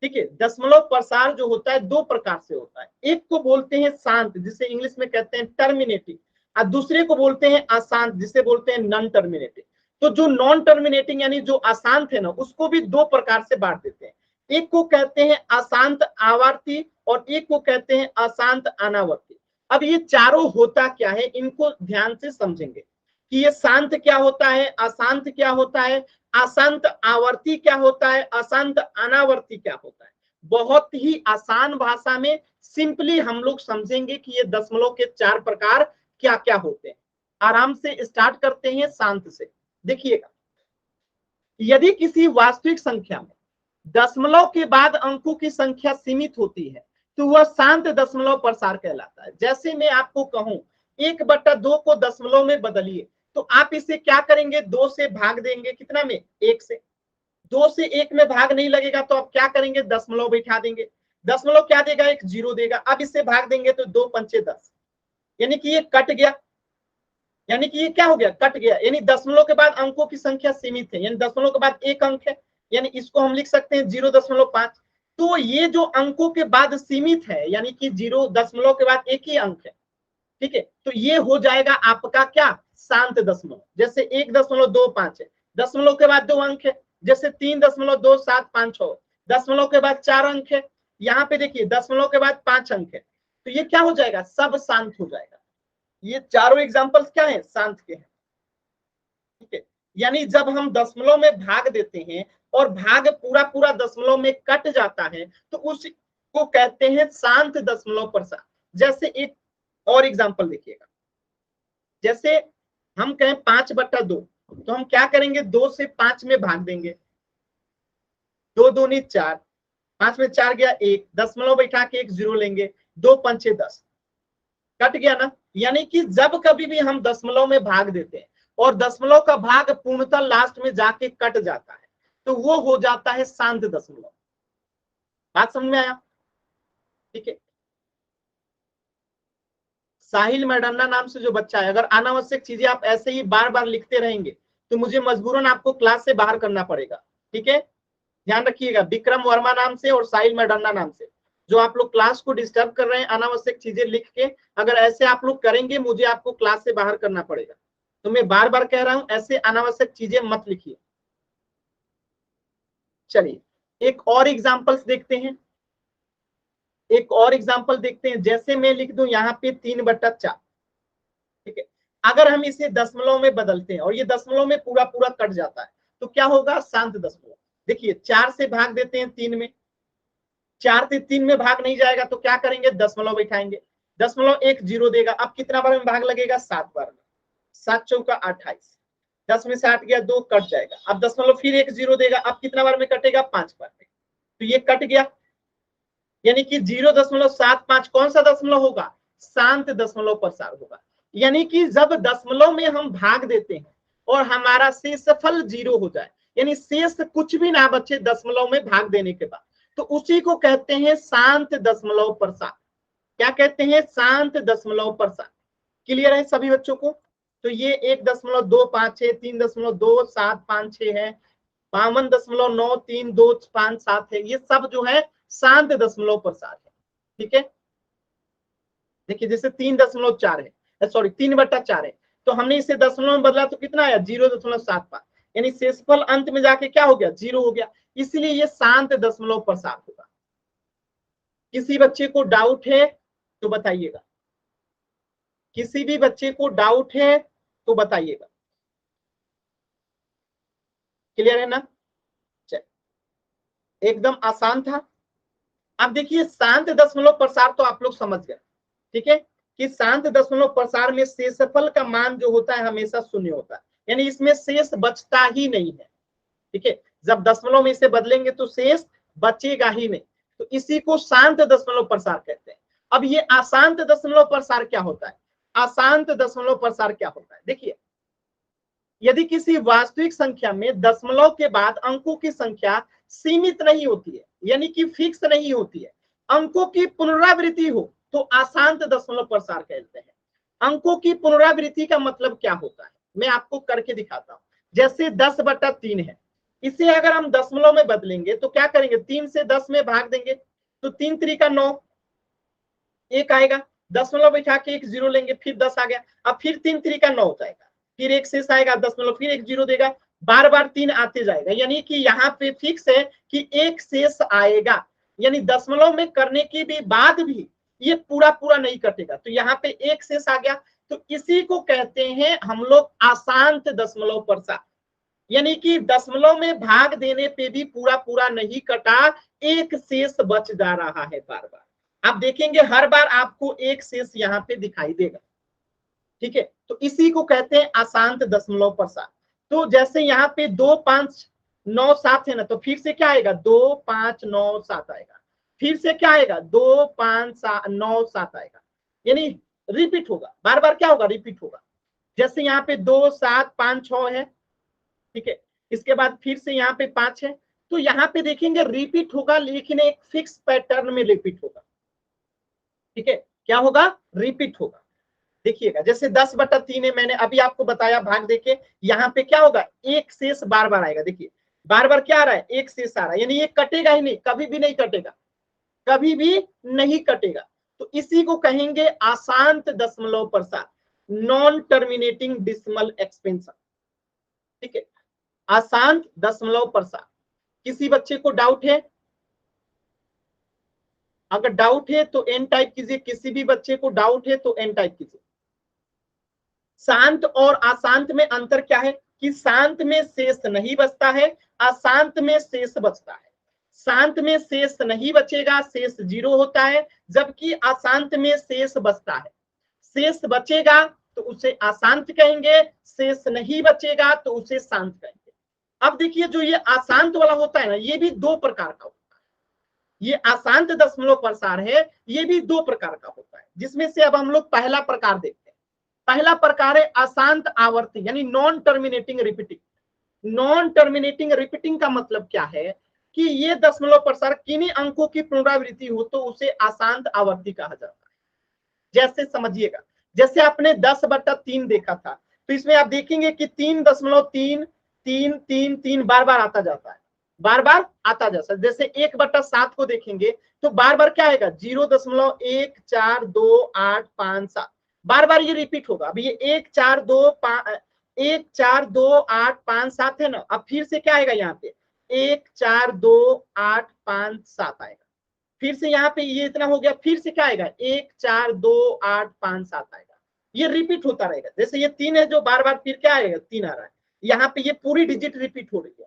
ठीक है, दशमलव प्रसार जो होता है 2 प्रकार से होता है। एक को बोलते हैं शांत, जिसे इंग्लिश में कहते हैं टर्मिनेटिंग, और दूसरे को बोलते हैं अशांत, जिसे बोलते हैं नॉन टर्मिनेटिंग। तो जो नॉन टर्मिनेटिंग यानी जो अशांत है ना, उसको भी 2 प्रकार से बांट देते हैं। एक को कहते हैं अशांत आवर्ती और एक को कहते हैं अशांत अनावर्ती। अब ये चारों होता क्या है, इनको ध्यान से समझेंगे कि ये शांत क्या होता है, अशांत क्या होता है, अशांत आवर्ती क्या होता है, अशांत अनावर्ती क्या होता है। बहुत ही आसान भाषा में सिंपली हम लोग समझेंगे कि ये दशमलव के 4 प्रकार क्या क्या होते हैं। आराम से स्टार्ट करते हैं शांत से। देखिएगा, यदि किसी वास्तविक संख्या में दशमलव के बाद अंकों की संख्या सीमित होती है तो वह शांत दशमलव प्रसार कहलाता है। जैसे मैं आपको कहूं 1/2 को दशमलव में बदलिए, तो आप इसे क्या करेंगे, 2 से भाग देंगे, कितना में, 1 से। 2 से 1 में भाग नहीं लगेगा तो आप क्या करेंगे, दशमलव बैठा देंगे। दशमलव क्या देगा, एक 0 देगा। अब इससे भाग देंगे तो 2 पंचे 10, यानी कि ये कट गया, यानी कि ये क्या हो गया, कट गया। यानी दशमलव के बाद अंकों की संख्या सीमित है, यानी दशमलव के बाद एक अंक है, यानी इसको हम लिख सकते हैं 0.5। तो ये जो अंकों के बाद सीमित है, यानी कि 0 दशमलव के बाद एक ही अंक है। ठीक है, तो ये हो जाएगा आपका क्या, शांत दशमलव। जैसे 1.25 है, दशमलव के बाद 2 अंक है, जैसे 3.2756, दशमलव के बाद 4 अंक है। यहाँ पे देखिए दशमलव के बाद 5 अंक है, तो ये क्या हो जाएगा, सब शांत हो जाएगा। ये चारों एग्जांपल्स क्या हैं, शांत के हैं। ठीक है, यानी जब हम दशमलव में भाग देते हैं और भाग पूरा पूरा दशमलव में कट जाता है तो उसको कहते हैं शांत दशमलव प्रसार। जैसे एक और एग्जांपल देखिएगा, जैसे हम कहें 5/2, तो हम क्या करेंगे, 2 से 5 में भाग देंगे, 2 दूनी 4, 5 में 4 गया 1, दशमलव बैठा के एक 0 लेंगे, 2 पंचे 10, कट गया ना। यानी कि जब कभी भी हम दशमलव में भाग देते हैं और दशमलव का भाग पूर्णतः लास्ट में जाके कट जाता है तो वो हो जाता है शांत दशमलव। बात समझ में आया? ठीक है, साहिल मैडन्ना नाम से जो बच्चा है, अगर अनावश्यक चीजें आप ऐसे ही बार बार लिखते रहेंगे तो मुझे मजबूरन आपको क्लास से बाहर करना पड़ेगा। ठीक है, ध्यान रखिएगा, विक्रम वर्मा नाम से और साहिल मैडन्ना नाम से जो आप लोग क्लास को डिस्टर्ब कर रहे हैं अनावश्यक चीजें लिख के, अगर ऐसे आप लोग करेंगे मुझे आपको क्लास से बाहर करना पड़ेगा। तो मैं बार बार कह रहा हूं, ऐसे अनावश्यक चीजें मत लिखिए। चलिए एक और एग्जांपल्स देखते हैं, एक और एग्जांपल देखते हैं। जैसे मैं लिख दूं यहाँ पे 3/4, ठीक है, अगर हम इसे दशमलव में बदलते हैं और ये दशमलव में पूरा पूरा कट जाता है तो क्या होगा, शांत दशमलव। देखिए 4 से भाग देते हैं 3 में, 4 से 3 में भाग नहीं जाएगा तो क्या करेंगे, दशमलव बैठाएंगे, दशमलव एक 0 देगा। अब कितना बार में भाग लगेगा, 7 बार में, 7 चौका 28, 10 में से 8 गया 2, कट जाएगा। अब दशमलव फिर एक 0 देगा, अब कितना बार में कटेगा, 5 बार में, तो ये कट गया। यानी कि 0.75 कौन सा दशमलव होगा, शांत दशमलव प्रसार होगा। यानी कि जब दशमलव में हम भाग देते हैं और हमारा शेषफल 0 हो जाए, यानी शेष कुछ भी ना बचे दशमलव में भाग देने के बाद, तो उसी को कहते हैं शांत दशमलव प्रसार। क्या कहते हैं? शांत दशमलव प्रसार। क्लियर है सभी बच्चों को? तो ये 1.256, 3.275 है, 52.932557 है, ये सब जो है शांत दशमलव प्रसार है। ठीक है, देखिए जैसे 3.4 है, सॉरी 3/4 है, तो हमने इसे दशमलव में बदला तो कितना आया? 0.75, यानी शेषफल अंत में जाके क्या हो गया? 0 हो गया, इसलिए ये शांत दशमलव प्रसार होगा। किसी बच्चे को डाउट है तो बताइएगा, किसी भी बच्चे को डाउट है तो बताइएगा। क्लियर है ना? एकदम आसान था। अब देखिए शांत दशमलव प्रसार तो आप लोग समझ गए, ठीक है, कि शांत दशमलव प्रसार में शेषफल का मान जो होता है हमेशा शून्य होता है, यानी इसमें शेष बचता ही नहीं है। ठीक है, जब दशमलव में इसे बदलेंगे तो शेष बचेगा ही नहीं, तो इसी को शांत दशमलव प्रसार कहते हैं। अब ये अशांत दशमलव प्रसार क्या होता है? अशांत दशमलव प्रसार क्या होता है? देखिए, यदि किसी वास्तविक संख्या में दशमलव के बाद अंकों की संख्या सीमित नहीं होती है, यानी कि फिक्स नहीं होती है, अंकों की पुनरावृत्ति हो, तो अशांत दशमलव प्रसार कहते हैं। अंकों की पुनरावृत्ति का मतलब क्या होता है, मैं आपको करके दिखाता हूं। जैसे 10/3 है, इसे अगर हम दशमलव में बदलेंगे तो क्या करेंगे? 3 से 10 में भाग देंगे, तो 3 3 9, एक आएगा, दशमलव बैठा के एक 0 लेंगे, फिर 10 आ गया, अब फिर 3 3 9 हो जाएगा, फिर एक शेष आएगा दशमलव, फिर एक 0 देगा, बार बार 3 आते जाएगा, यानी कि यहाँ पे फिक्स है कि एक शेष आएगा, यानी दशमलव में करने के भी बाद भी ये पूरा पूरा नहीं कटेगा, तो यहाँ पे एक शेष आ गया, तो इसी को कहते हैं हम लोग अशांत दशमलव प्रसार, यानी कि दशमलव में भाग देने पे भी पूरा पूरा नहीं कटा, एक शेष बच जा रहा है बार बार। आप देखेंगे हर बार आपको एक शेष यहाँ पे दिखाई देगा। ठीक है, तो इसी को कहते हैं अशांत दशमलव प्रसार। तो जैसे यहाँ पे 2 5 9 7 है ना, तो फिर से क्या आएगा? 2 5 9 7 आएगा, फिर से क्या आएगा? 2 5 9 7 आएगा, यानी रिपीट होगा, बार बार क्या होगा? रिपीट होगा। जैसे यहाँ पे 2 7 5 6 है, ठीक है, इसके बाद फिर से यहाँ पे 5 है, तो यहाँ पे देखेंगे रिपीट होगा, लेकिन एक फिक्स पैटर्न में रिपीट होगा। ठीक है, क्या होगा? रिपीट होगा। देखिएगा, जैसे 10/3 है, मैंने अभी आपको बताया भाग देके, यहाँ पे क्या होगा? एक शेष बार बार आएगा। देखिए बार बार क्या आ रहा है? एक शेष आ रहा है, यानी ये कटेगा ही नहीं, कभी भी नहीं कटेगा, कभी भी नहीं कटेगा, तो इसी को कहेंगे अशांत दशमलव प्रसार, नॉन टर्मिनेटिंग डेसिमल एक्सपेंशन। ठीक है, अशांत दशमलव प्रसार। किसी बच्चे को डाउट है? अगर डाउट है तो एन टाइप कीजिए, किसी भी बच्चे को डाउट है तो एन टाइप कीजिए। शांत और अशांत में अंतर क्या है? कि शांत में शेष नहीं बचता है, अशांत में शेष बचता है। शांत में शेष नहीं बचेगा, शेष 0 होता है, जबकि अशांत में शेष बचता है। शेष बचेगा तो उसे अशांत कहेंगे, शेष नहीं बचेगा तो उसे शांत कहेंगे। अब देखिए, जो ये अशांत वाला होता है ना, ये भी दो प्रकार का होता है। ये अशांत दशमलव प्रसार है, ये भी दो प्रकार का होता है, जिसमें से अब हम लोग पहला प्रकार देखते हैं। पहला प्रकार है अशांत आवर्ती, यानी non terminating repeating. Non terminating repeating का मतलब क्या है? कि ये दशमलव प्रसार किन्हीं अंकों की पुनरावृत्ति हो तो उसे अशांत आवर्ती कहा जाता है। जैसे समझिएगा, जैसे आपने 10/3 देखा था, तो इसमें आप देखेंगे कि 3.3 3 3 3 बार बार आता जाता है, बार बार आता जाता है। जैसे 1/7 को देखेंगे तो बार बार क्या आएगा? 0.142857, बार बार ये रिपीट होगा। अब ये 14285 है ना, अब फिर से क्या आएगा? यहाँ पे 14285 आएगा, फिर से यहाँ पे ये इतना हो गया, फिर से क्या आएगा? 14285 आएगा, ये रिपीट होता रहेगा। जैसे ये 3 है जो बार बार फिर क्या आएगा? 3 आ रहा है, यहाँ पे ये पूरी डिजिट रिपीट हो रही है।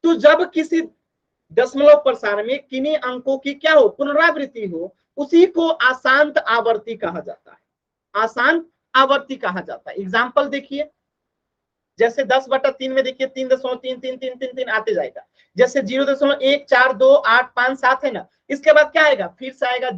तो जब किसी दशमलव प्रसार में किन्हीं अंकों की क्या हो? पुनरावृत्ति हो, उसी को अशांत आवर्ती कहा जाता है, अशांत आवर्ती कहा जाता है। एग्जाम्पल देखिए, जैसे 10/3 में देखिए 3.33333 आते जाएगा, जैसे 0.142857 है ना, इसके बाद क्या आएगा? फिर से आएगा,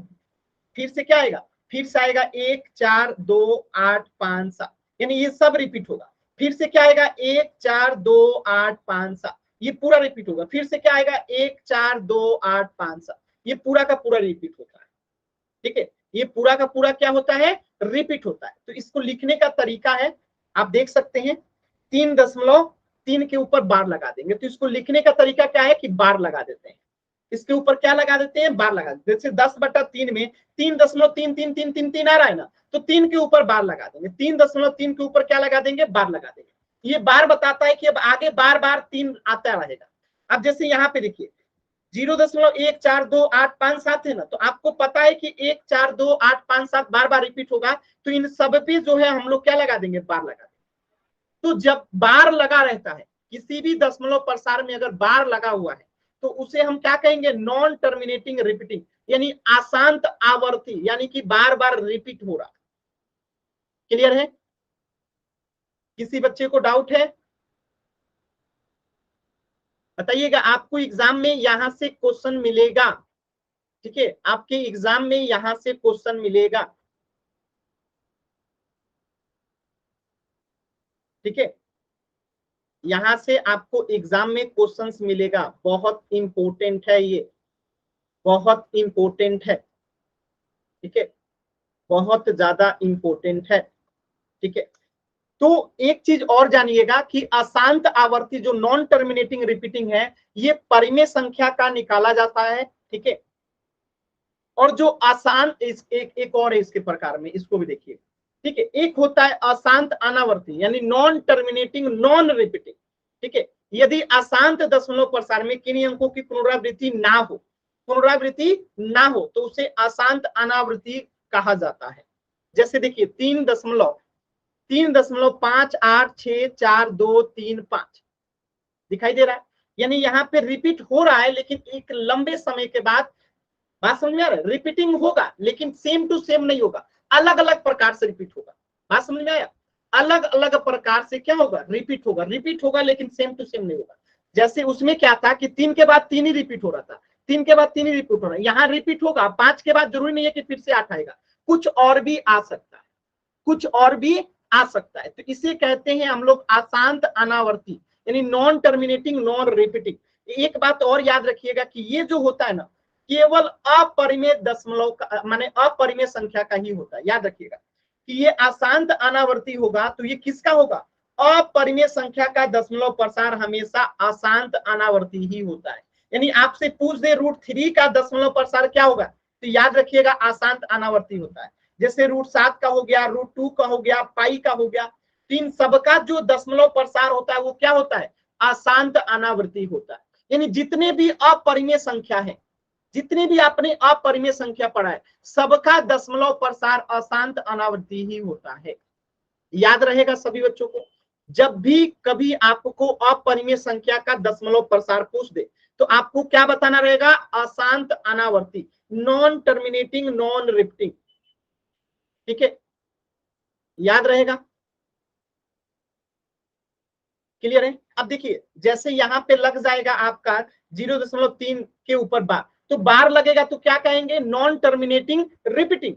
फिर से क्या आएगा? फिर से आएगा 14285, यानी ये सब रिपीट होगा। फिर से क्या आएगा? 14285, ये पूरा रिपीट होगा। फिर से क्या आएगा 1 4 2 8 5 7, ये पूरा का पूरा रिपीट होता है। ठीक है, ये पूरा का पूरा क्या होता है, रिपीट होता है। तो इसको लिखने का तरीका है, आप देख सकते हैं 3.3 के ऊपर बार लगा देंगे। तो इसको लिखने का तरीका क्या है कि बार लगा देते हैं, इसके ऊपर क्या लगा देते हैं, बार लगा देते हैं। जैसे 10/3 में 3.33333 आ रहा है ना, तो 3 के ऊपर बार लगा देंगे, 3.3 के ऊपर क्या लगा देंगे, बार लगा देंगे। ये बार बताता है कि अब आगे बार बार 3 आता रहेगा। अब जैसे यहाँ पे देखिए 0.14285 है ना, तो आपको पता है कि 142857 बार बार रिपीट होगा, तो इन सब पे जो है हम लोग क्या लगा देंगे, बार लगा देंगे। तो जब बार लगा रहता है किसी भी दशमलव प्रसार में, अगर बार लगा हुआ है तो उसे हम क्या कहेंगे, नॉन टर्मिनेटिंग रिपीटिंग, यानी अशांत आवर्ती, यानी कि बार बार रिपीट हो रहा। क्लियर है? किसी बच्चे को डाउट है बताइएगा। आपको एग्जाम में यहां से क्वेश्चन मिलेगा, ठीक है, आपके एग्जाम में यहां से क्वेश्चन मिलेगा। ठीक है, यहां से आपको एग्जाम में क्वेश्चंस मिलेगा, बहुत इंपॉर्टेंट है ये, बहुत इंपॉर्टेंट है। ठीक है, बहुत ज्यादा इंपॉर्टेंट है। ठीक है, तो एक चीज और जानिएगा कि अशांत आवर्ती जो नॉन टर्मिनेटिंग रिपीटिंग है, ये परिमेय संख्या का निकाला जाता है। ठीक है, और जो आसान एक और है इसके प्रकार में, इसको भी देखिए। ठीक है, एक होता है अशांत अनावर्ती, यानी नॉन टर्मिनेटिंग नॉन रिपीटिंग। ठीक है, यदि अशांत दशमलव प्रसार में किन्हीं अंकों की पुनरावृत्ति ना हो तो उसे अशांत अनावृत्ति कहा जाता है। जैसे देखिए 3.5864235 दिखाई दे रहा है, यानी यहाँ पे रिपीट हो रहा है, लेकिन एक लंबे समय के बाद। बात समझ में आ रहा है? रिपीटिंग होगा लेकिन सेम टू सेम नहीं होगा, अलग अलग प्रकार से रिपीट होगा। बात समझ में आया? अलग अलग प्रकार से क्या होगा, रिपीट होगा लेकिन सेम टू सेम नहीं होगा। जैसे उसमें क्या था कि 3 के बाद 3 ही रिपीट हो रहा था, 3 के बाद 3 ही रिपीट हो रहा है, यहाँ रिपीट होगा 5 के बाद, जरूरी नहीं है कि फिर से 8 आएगा, कुछ और भी आ सकता है, कुछ और भी आ सकता है। तो इसे कहते हैं हम लोग अशांत अनावर्ती, यानी नॉन टर्मिनेटिंग नॉन रिपीटिंग। एक बात और याद रखिएगा कि ये जो होता है ना, केवल अपरिमेय दशमलव का, माने अपरिमेय संख्या का ही होता है। याद रखिएगा कि ये अशांत अनावर्ती होगा तो ये किसका होगा, अपरिमेय संख्या का दशमलव प्रसार हमेशा अशांत अनावर्ती ही होता है। यानी आपसे पूछ दे √3 का दशमलव प्रसार क्या होगा, तो याद रखिएगा अशांत अनावर्ती होता है। जैसे √7 का हो गया, √2 का हो गया, पाई का हो गया, तो इन सबका जो दशमलव प्रसार होता है वो क्या होता है, अशांत अनावर्ती होता है। यानी जितने भी अपरिमेय संख्या है, जितने भी आपने अपरिमेय संख्या पढ़ा है, सबका दशमलव प्रसार अशांत अनावर्ती ही होता है। याद रहेगा सभी बच्चों को, जब भी कभी आपको अपरिमेय संख्या का दशमलव प्रसार पूछ दे तो आपको क्या बताना रहेगा, अशांत अनावर्ती, नॉन टर्मिनेटिंग नॉन रिपीटिंग। ठीक है, याद रहेगा? क्लियर है? अब देखिए जैसे यहाँ पे लग जाएगा आपका 0.3 के ऊपर बार, तो बार लगेगा तो क्या कहेंगे, नॉन टर्मिनेटिंग रिपीटिंग।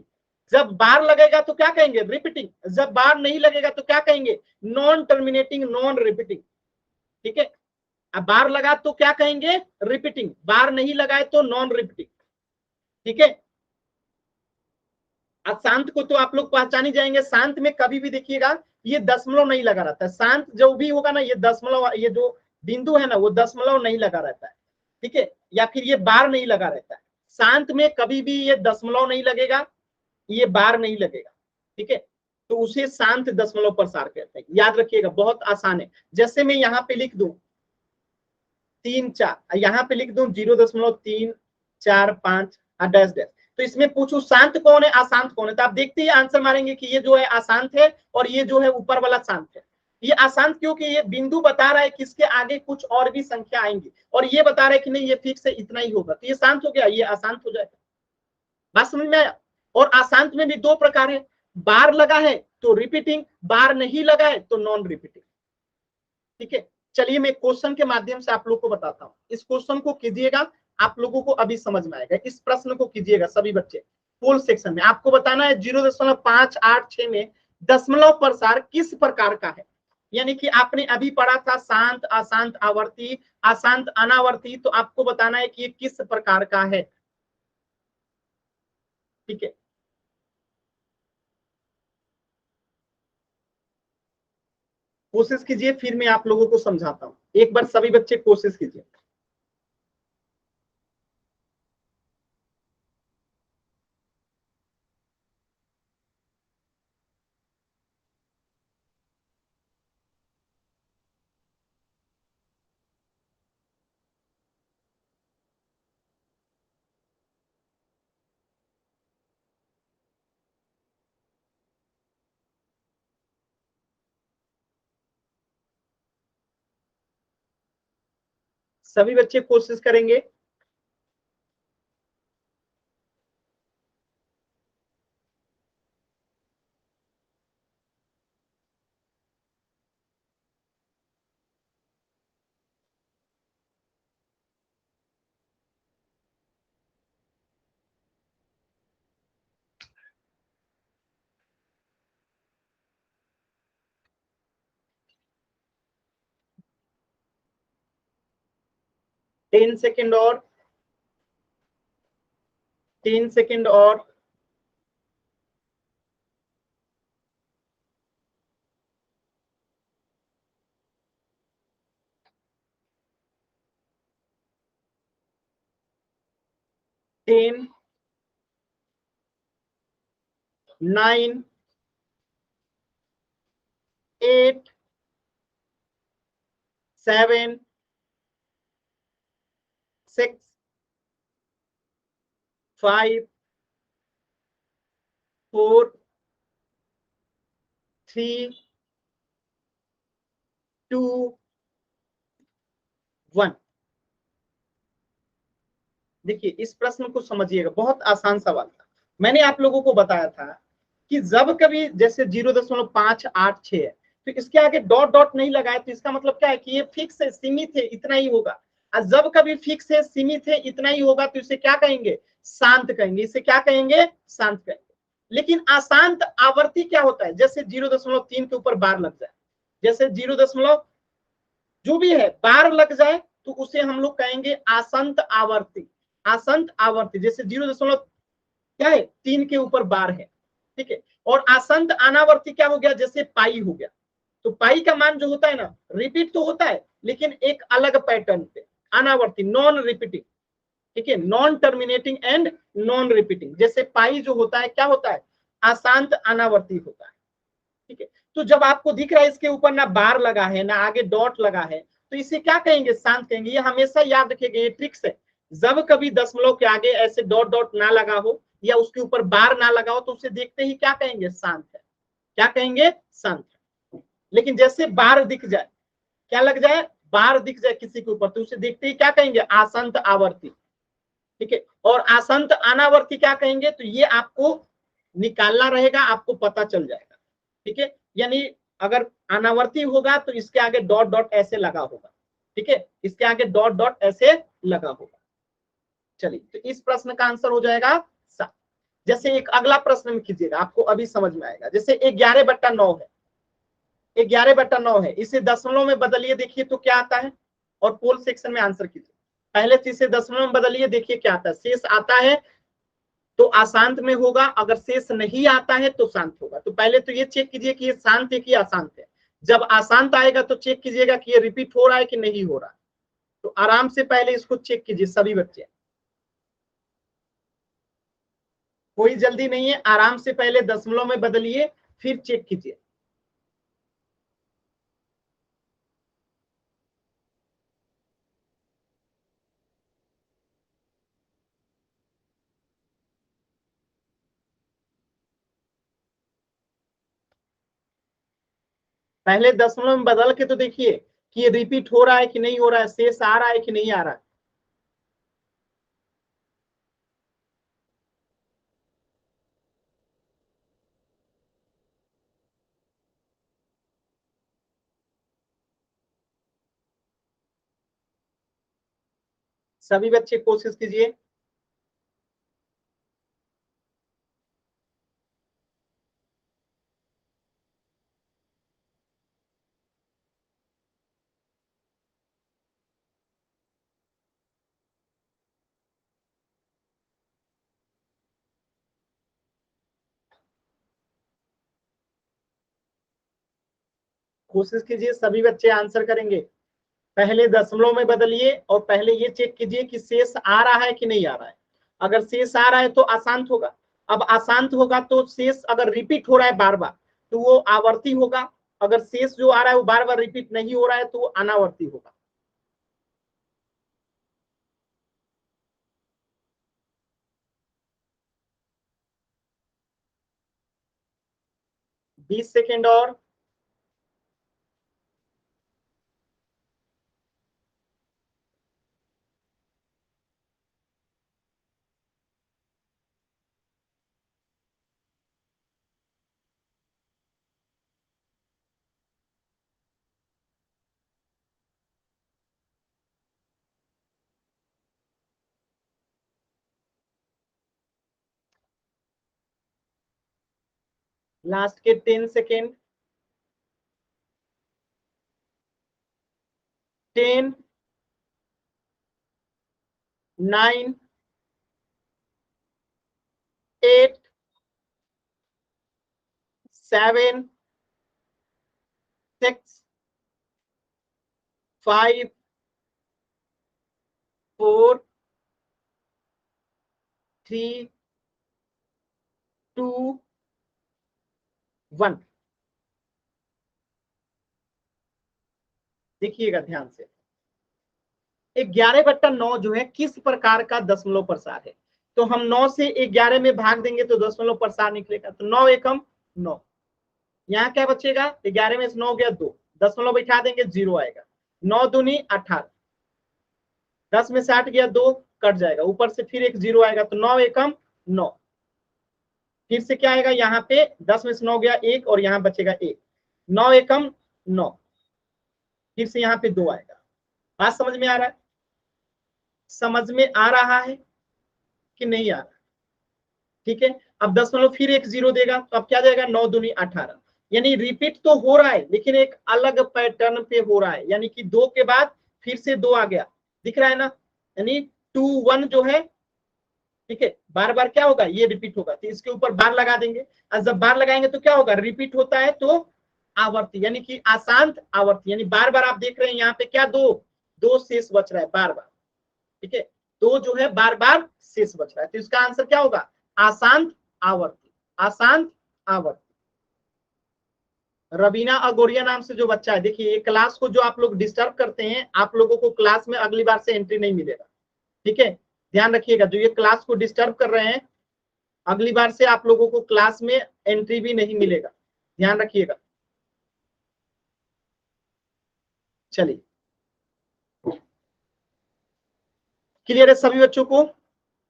जब बार लगेगा तो क्या कहेंगे, रिपीटिंग। जब बार नहीं लगेगा तो क्या कहेंगे, नॉन टर्मिनेटिंग नॉन रिपीटिंग। ठीक है, अब बार लगा तो क्या कहेंगे, रिपीटिंग, बार नहीं लगाए तो नॉन रिपीटिंग। ठीक है, अशांत को तो आप लोग पहचान ही जाएंगे, शांत में कभी भी देखिएगा ये दशमलव नहीं लगा रहता है, शांत जो भी होगा ना, ये दशमलव, ये जो बिंदु है ना वो दशमलव नहीं लगा रहता है। ठीक है, या फिर ये बार नहीं लगा रहता है, शांत में कभी भी ये दशमलव नहीं लगेगा, ये बार नहीं लगेगा। ठीक है, तो उसे शांत दशमलव प्रसार कहते हैं। याद रखिएगा, बहुत आसान है। जैसे मैं यहाँ पे लिख दूं 3 4, यहाँ पे लिख दूं 0.345 डैश डैश, तो इसमें पूछू शांत कौन है अशांत कौन है, तो आप देखते ही आंसर मारेंगे कि ये जो है अशांत है और ये जो है ऊपर वाला शांत है। ये अशांत क्योंकि ये बिंदु बता रहा है कि इसके आगे कुछ और भी संख्या आएंगी, और ये बता रहा है कि नहीं ये फिक्स है, इतना ही होगा, तो ये शांत हो गया, ये अशांत हो जाएगा। बात समझ में आया? और अशांत में भी दो प्रकार है, बार लगा है तो रिपीटिंग, बार नहीं लगा है तो नॉन रिपीटिंग। ठीक है, चलिए मैं क्वेश्चन के माध्यम से आप लोग को बताता हूं। इस क्वेश्चन को कीजिएगा, आप लोगों को अभी समझ में आएगा। इस प्रश्न को कीजिएगा सभी बच्चे, फुल सेक्शन में। आपको बताना है 0.586 में दशमलव प्रसार किस प्रकार का है। यानी कि आपने अभी पढ़ा था शांत, अशांत, आवर्ती, अशांत, अनावर्ती, तो आपको बताना है कि ये किस प्रकार का है। ठीक है, कोशिश कीजिए, फिर मैं आप लोगों को समझाता हूं। एक बार सभी बच्चे कोशिश कीजिए। सभी बच्चे कोशिश करेंगे। टेन सेकेंड और, 10 सेकेंड और। टेन, 9, 8, 7, 6, 5, 4, 3, 2, 1। देखिए इस प्रश्न को समझिएगा, बहुत आसान सवाल था। मैंने आप लोगों को बताया था कि जब कभी जैसे 0.586 है, तो इसके आगे डॉट डॉट नहीं लगाए तो इसका मतलब क्या है कि ये फिक्स है, सीमित है, इतना ही होगा। और जब कभी फिक्स है, सीमित है, इतना ही होगा, तो इसे क्या कहेंगे? शांत कहेंगे। इसे क्या कहेंगे? शांत कहेंगे। लेकिन अशांत आवर्ती क्या होता है? जैसे 0.3 के ऊपर बार लग जाए, जैसे 0, जो भी है बार लग जाए, तो उसे हम लोग कहेंगे आसंत आवर्ती। आसंत आवर्ती जैसे 0, क्या है? 3 के ऊपर बार है। ठीक है। और आसंत अनावर्ती क्या हो गया? जैसे पाई हो गया। तो पाई का मान जो होता है ना, रिपीट तो होता है लेकिन एक अलग पैटर्न पे। अनावर्ती, नॉन रिपीटिंग। ठीक है, non terminating and non repeating. जैसे पाई जो होता है क्या होता है? अशांत अनावर्ती होता है। ठीक है। तो जब आपको दिख रहा है इसके ऊपर ना बार लगा है ना आगे डॉट लगा है, तो इसे क्या कहेंगे? शांत कहेंगे। ये हमेशा याद रखिएगा, ये ट्रिक्स है। जब कभी दशमलव के आगे ऐसे डॉट डॉट ना लगा हो या उसके ऊपर बार ना लगा हो, तो उसे देखते ही क्या कहेंगे? शांत है। क्या कहेंगे? शांत है। लेकिन जैसे बार दिख जाए, क्या लग जाए? बार दिख जाए किसी के ऊपर, तो उसे देखते ही क्या कहेंगे? आसंत आवर्ती। ठीक है। और आसंत अनावर्ती क्या कहेंगे? तो ये आपको निकालना रहेगा, आपको पता चल जाएगा। ठीक है। यानी अगर अनावर्ती होगा तो इसके आगे डॉट डॉट ऐसे लगा होगा। ठीक है, इसके आगे डॉट डॉट ऐसे लगा होगा। चलिए, तो इस प्रश्न का आंसर हो जाएगा 7। जैसे एक अगला प्रश्न में कीजिएगा, आपको अभी समझ में आएगा। जैसे 11/9 है, 11/9 है, इसे दशमलव में बदलिए, देखिए तो क्या आता है। और पोल सेक्शन में आंसर कीजिए। पहले तो इसे दशमलव में बदलिए, देखिए क्या आता है। शेष आता है तो अशांत में होगा, अगर शेष नहीं आता है तो शांत होगा। तो पहले तो ये चेक कीजिए कि ये शांत है कि अशांत है। जब अशांत आएगा तो चेक कीजिएगा कि ये रिपीट हो रहा है कि नहीं हो रहा। तो आराम से पहले इसको चेक कीजिए सभी बच्चे, कोई जल्दी नहीं है। आराम से पहले दशमलव में बदलिए, फिर चेक कीजिए। पहले दशमलव में बदल के तो देखिए कि ये रिपीट हो रहा है कि नहीं हो रहा है, शेष आ रहा है कि नहीं आ रहा है। सभी बच्चे कोशिश कीजिए। कोशिश कीजिए सभी बच्चे आंसर करेंगे। पहले दशमलव में बदलिए और पहले ये चेक कीजिए कि शेष आ रहा है कि नहीं आ रहा है। अगर शेष आ रहा है तो अशांत होगा। अब अशांत होगा तो शेष अगर रिपीट हो रहा है बार बार तो वो आवर्ती होगा। अगर शेष जो आ रहा है वो बार बार रिपीट नहीं हो रहा है तो वो अनावर्ती होगा। बीस सेकेंड और। लास्ट के 10 सेकेंड। 10, 9, 8, 7, 6, 5, 4, 3, 2, 1। देखिएगा ध्यान से, 11/9 जो है किस प्रकार का दशमलव प्रसार है। तो हम 9 से 11 में भाग देंगे तो दशमलव प्रसार निकलेगा। तो 9 एकम 9, यहाँ क्या बचेगा, 11 में से 9 गया 2, दशमलव बैठा देंगे 0 आएगा। 9 दूनी 18, 10 में से 8 गया 2 कट जाएगा, ऊपर से फिर एक 0 आएगा। तो 9 एकम 9, फिर से क्या आएगा यहाँ पे, 10 में से 9 गया 1 और यहाँ बचेगा 1, 9 एकम 9, फिर से यहाँ पे 2 आएगा। बात समझ में आ रहा है? समझ में आ रहा है कि नहीं आ रहा? ठीक है, अब दशमलव फिर एक 0 देगा तो अब क्या जाएगा, 9 दूनी 18, यानी रिपीट तो हो रहा है लेकिन एक अलग पैटर्न पे हो रहा है, यानी कि 2 के बाद फिर से 2 आ गया, दिख रहा है ना, यानी 2 1 जो है, ठीक है, बार बार क्या होगा, ये रिपीट होगा तो इसके ऊपर बार लगा देंगे। और जब बार लगाएंगे तो क्या होगा, रिपीट होता है तो आवर्ती, यानी कि अशांत आवर्ती, यानी बार बार आप देख रहे हैं यहाँ पे क्या, दो दो शेष बच रहा है बार बार, ठीक है, दो जो है बार बार शेष बच रहा है। तो इसका आंसर क्या होगा, अशांत आवर्ती, अशांत आवर्ती। रवीना अगोरिया नाम से जो बच्चा है, देखिए ये क्लास को जो आप लोग डिस्टर्ब करते हैं, आप लोगों को क्लास में अगली बार से एंट्री नहीं मिलेगा, ठीक है, ध्यान रखिएगा। जो ये क्लास को डिस्टर्ब कर रहे हैं, अगली बार से आप लोगों को क्लास में एंट्री भी नहीं मिलेगा, ध्यान रखिएगा। चलिए, क्लियर है सभी बच्चों को?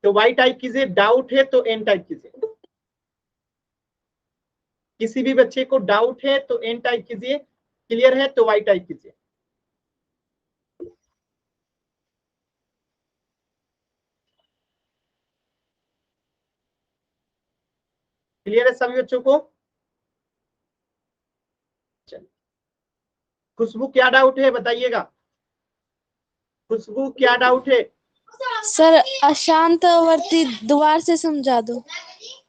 तो वाई टाइप कीजिए, डाउट है तो एन टाइप कीजिए, किसी भी बच्चे को डाउट है तो एन टाइप कीजिए, क्लियर है तो वाई टाइप कीजिए। क्लियर है सभी बच्चों को? चलिए, खुशबू क्या डाउट है बताइएगा, खुशबू क्या डाउट है? सर अशांत आवर्ती दोबारा से समझा दो।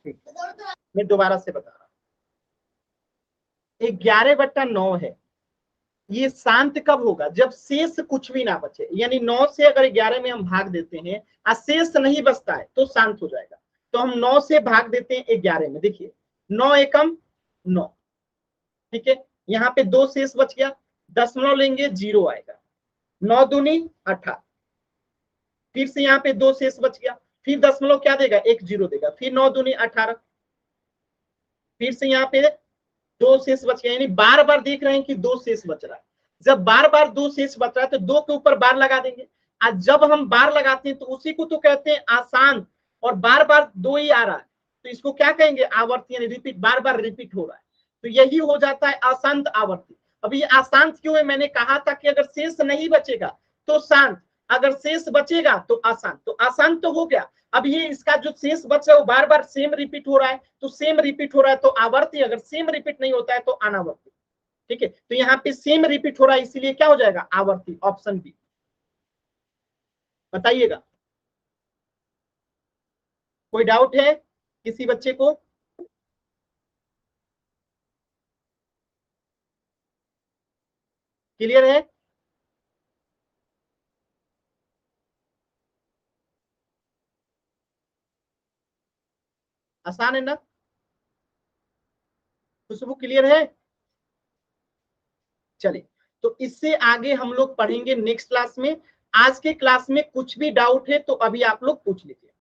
मैं दोबारा से बता रहा हूं, 11/9 है, ये शांत कब होगा, जब शेष कुछ भी ना बचे, यानी 9 से अगर 11 में हम भाग देते हैं और शेष नहीं बचता है तो शांत हो जाएगा। तो हम 9 से भाग देते हैं 11 में, देखिए 9 एकम 9, ठीक है, यहाँ पे 2 शेष बच गया, दशमलव लेंगे 0 आएगा, 9 दूनी 18, फिर से यहाँ पे 2 शेष बच गया, फिर दशमलव क्या देगा, एक 0 देगा, फिर 9 दूनी 18, फिर से यहाँ पे 2 शेष बच गया, यानी बार बार देख रहे हैं कि 2 शेष बच रहा है। जब बार बार 2 शेष बच रहा है तो 2 के ऊपर बार लगा देंगे। आज जब हम बार लगाते हैं तो उसी को तो कहते हैं आसान, और बार बार 2 ही आ रहा है तो इसको क्या कहेंगे, आवर्ती, यानी रिपीट, बार बार रिपीट हो रहा है, तो यही हो जाता है अशांत आवर्ती। अब ये अशांत क्यों है, मैंने कहा था कि अगर शेष नहीं बचेगा तो शांत, अगर शेष बचेगा तो अशांत, तो अशांत तो हो गया। अब ये इसका जो शेष बच रहा है वो बार बार सेम रिपीट हो रहा है, तो सेम रिपीट हो रहा है तो आवर्ती, अगर सेम रिपीट नहीं होता है तो अनावर्ती, ठीक है, तो यहाँ पे सेम रिपीट हो रहा है इसीलिए क्या हो जाएगा, आवर्ती, ऑप्शन बी। बताइएगा, कोई डाउट है किसी बच्चे को? क्लियर है? आसान है ना? खुशबू क्लियर है? चलिए, तो इससे आगे हम लोग पढ़ेंगे नेक्स्ट क्लास में। आज के क्लास में कुछ भी डाउट है तो अभी आप लोग पूछ लीजिए।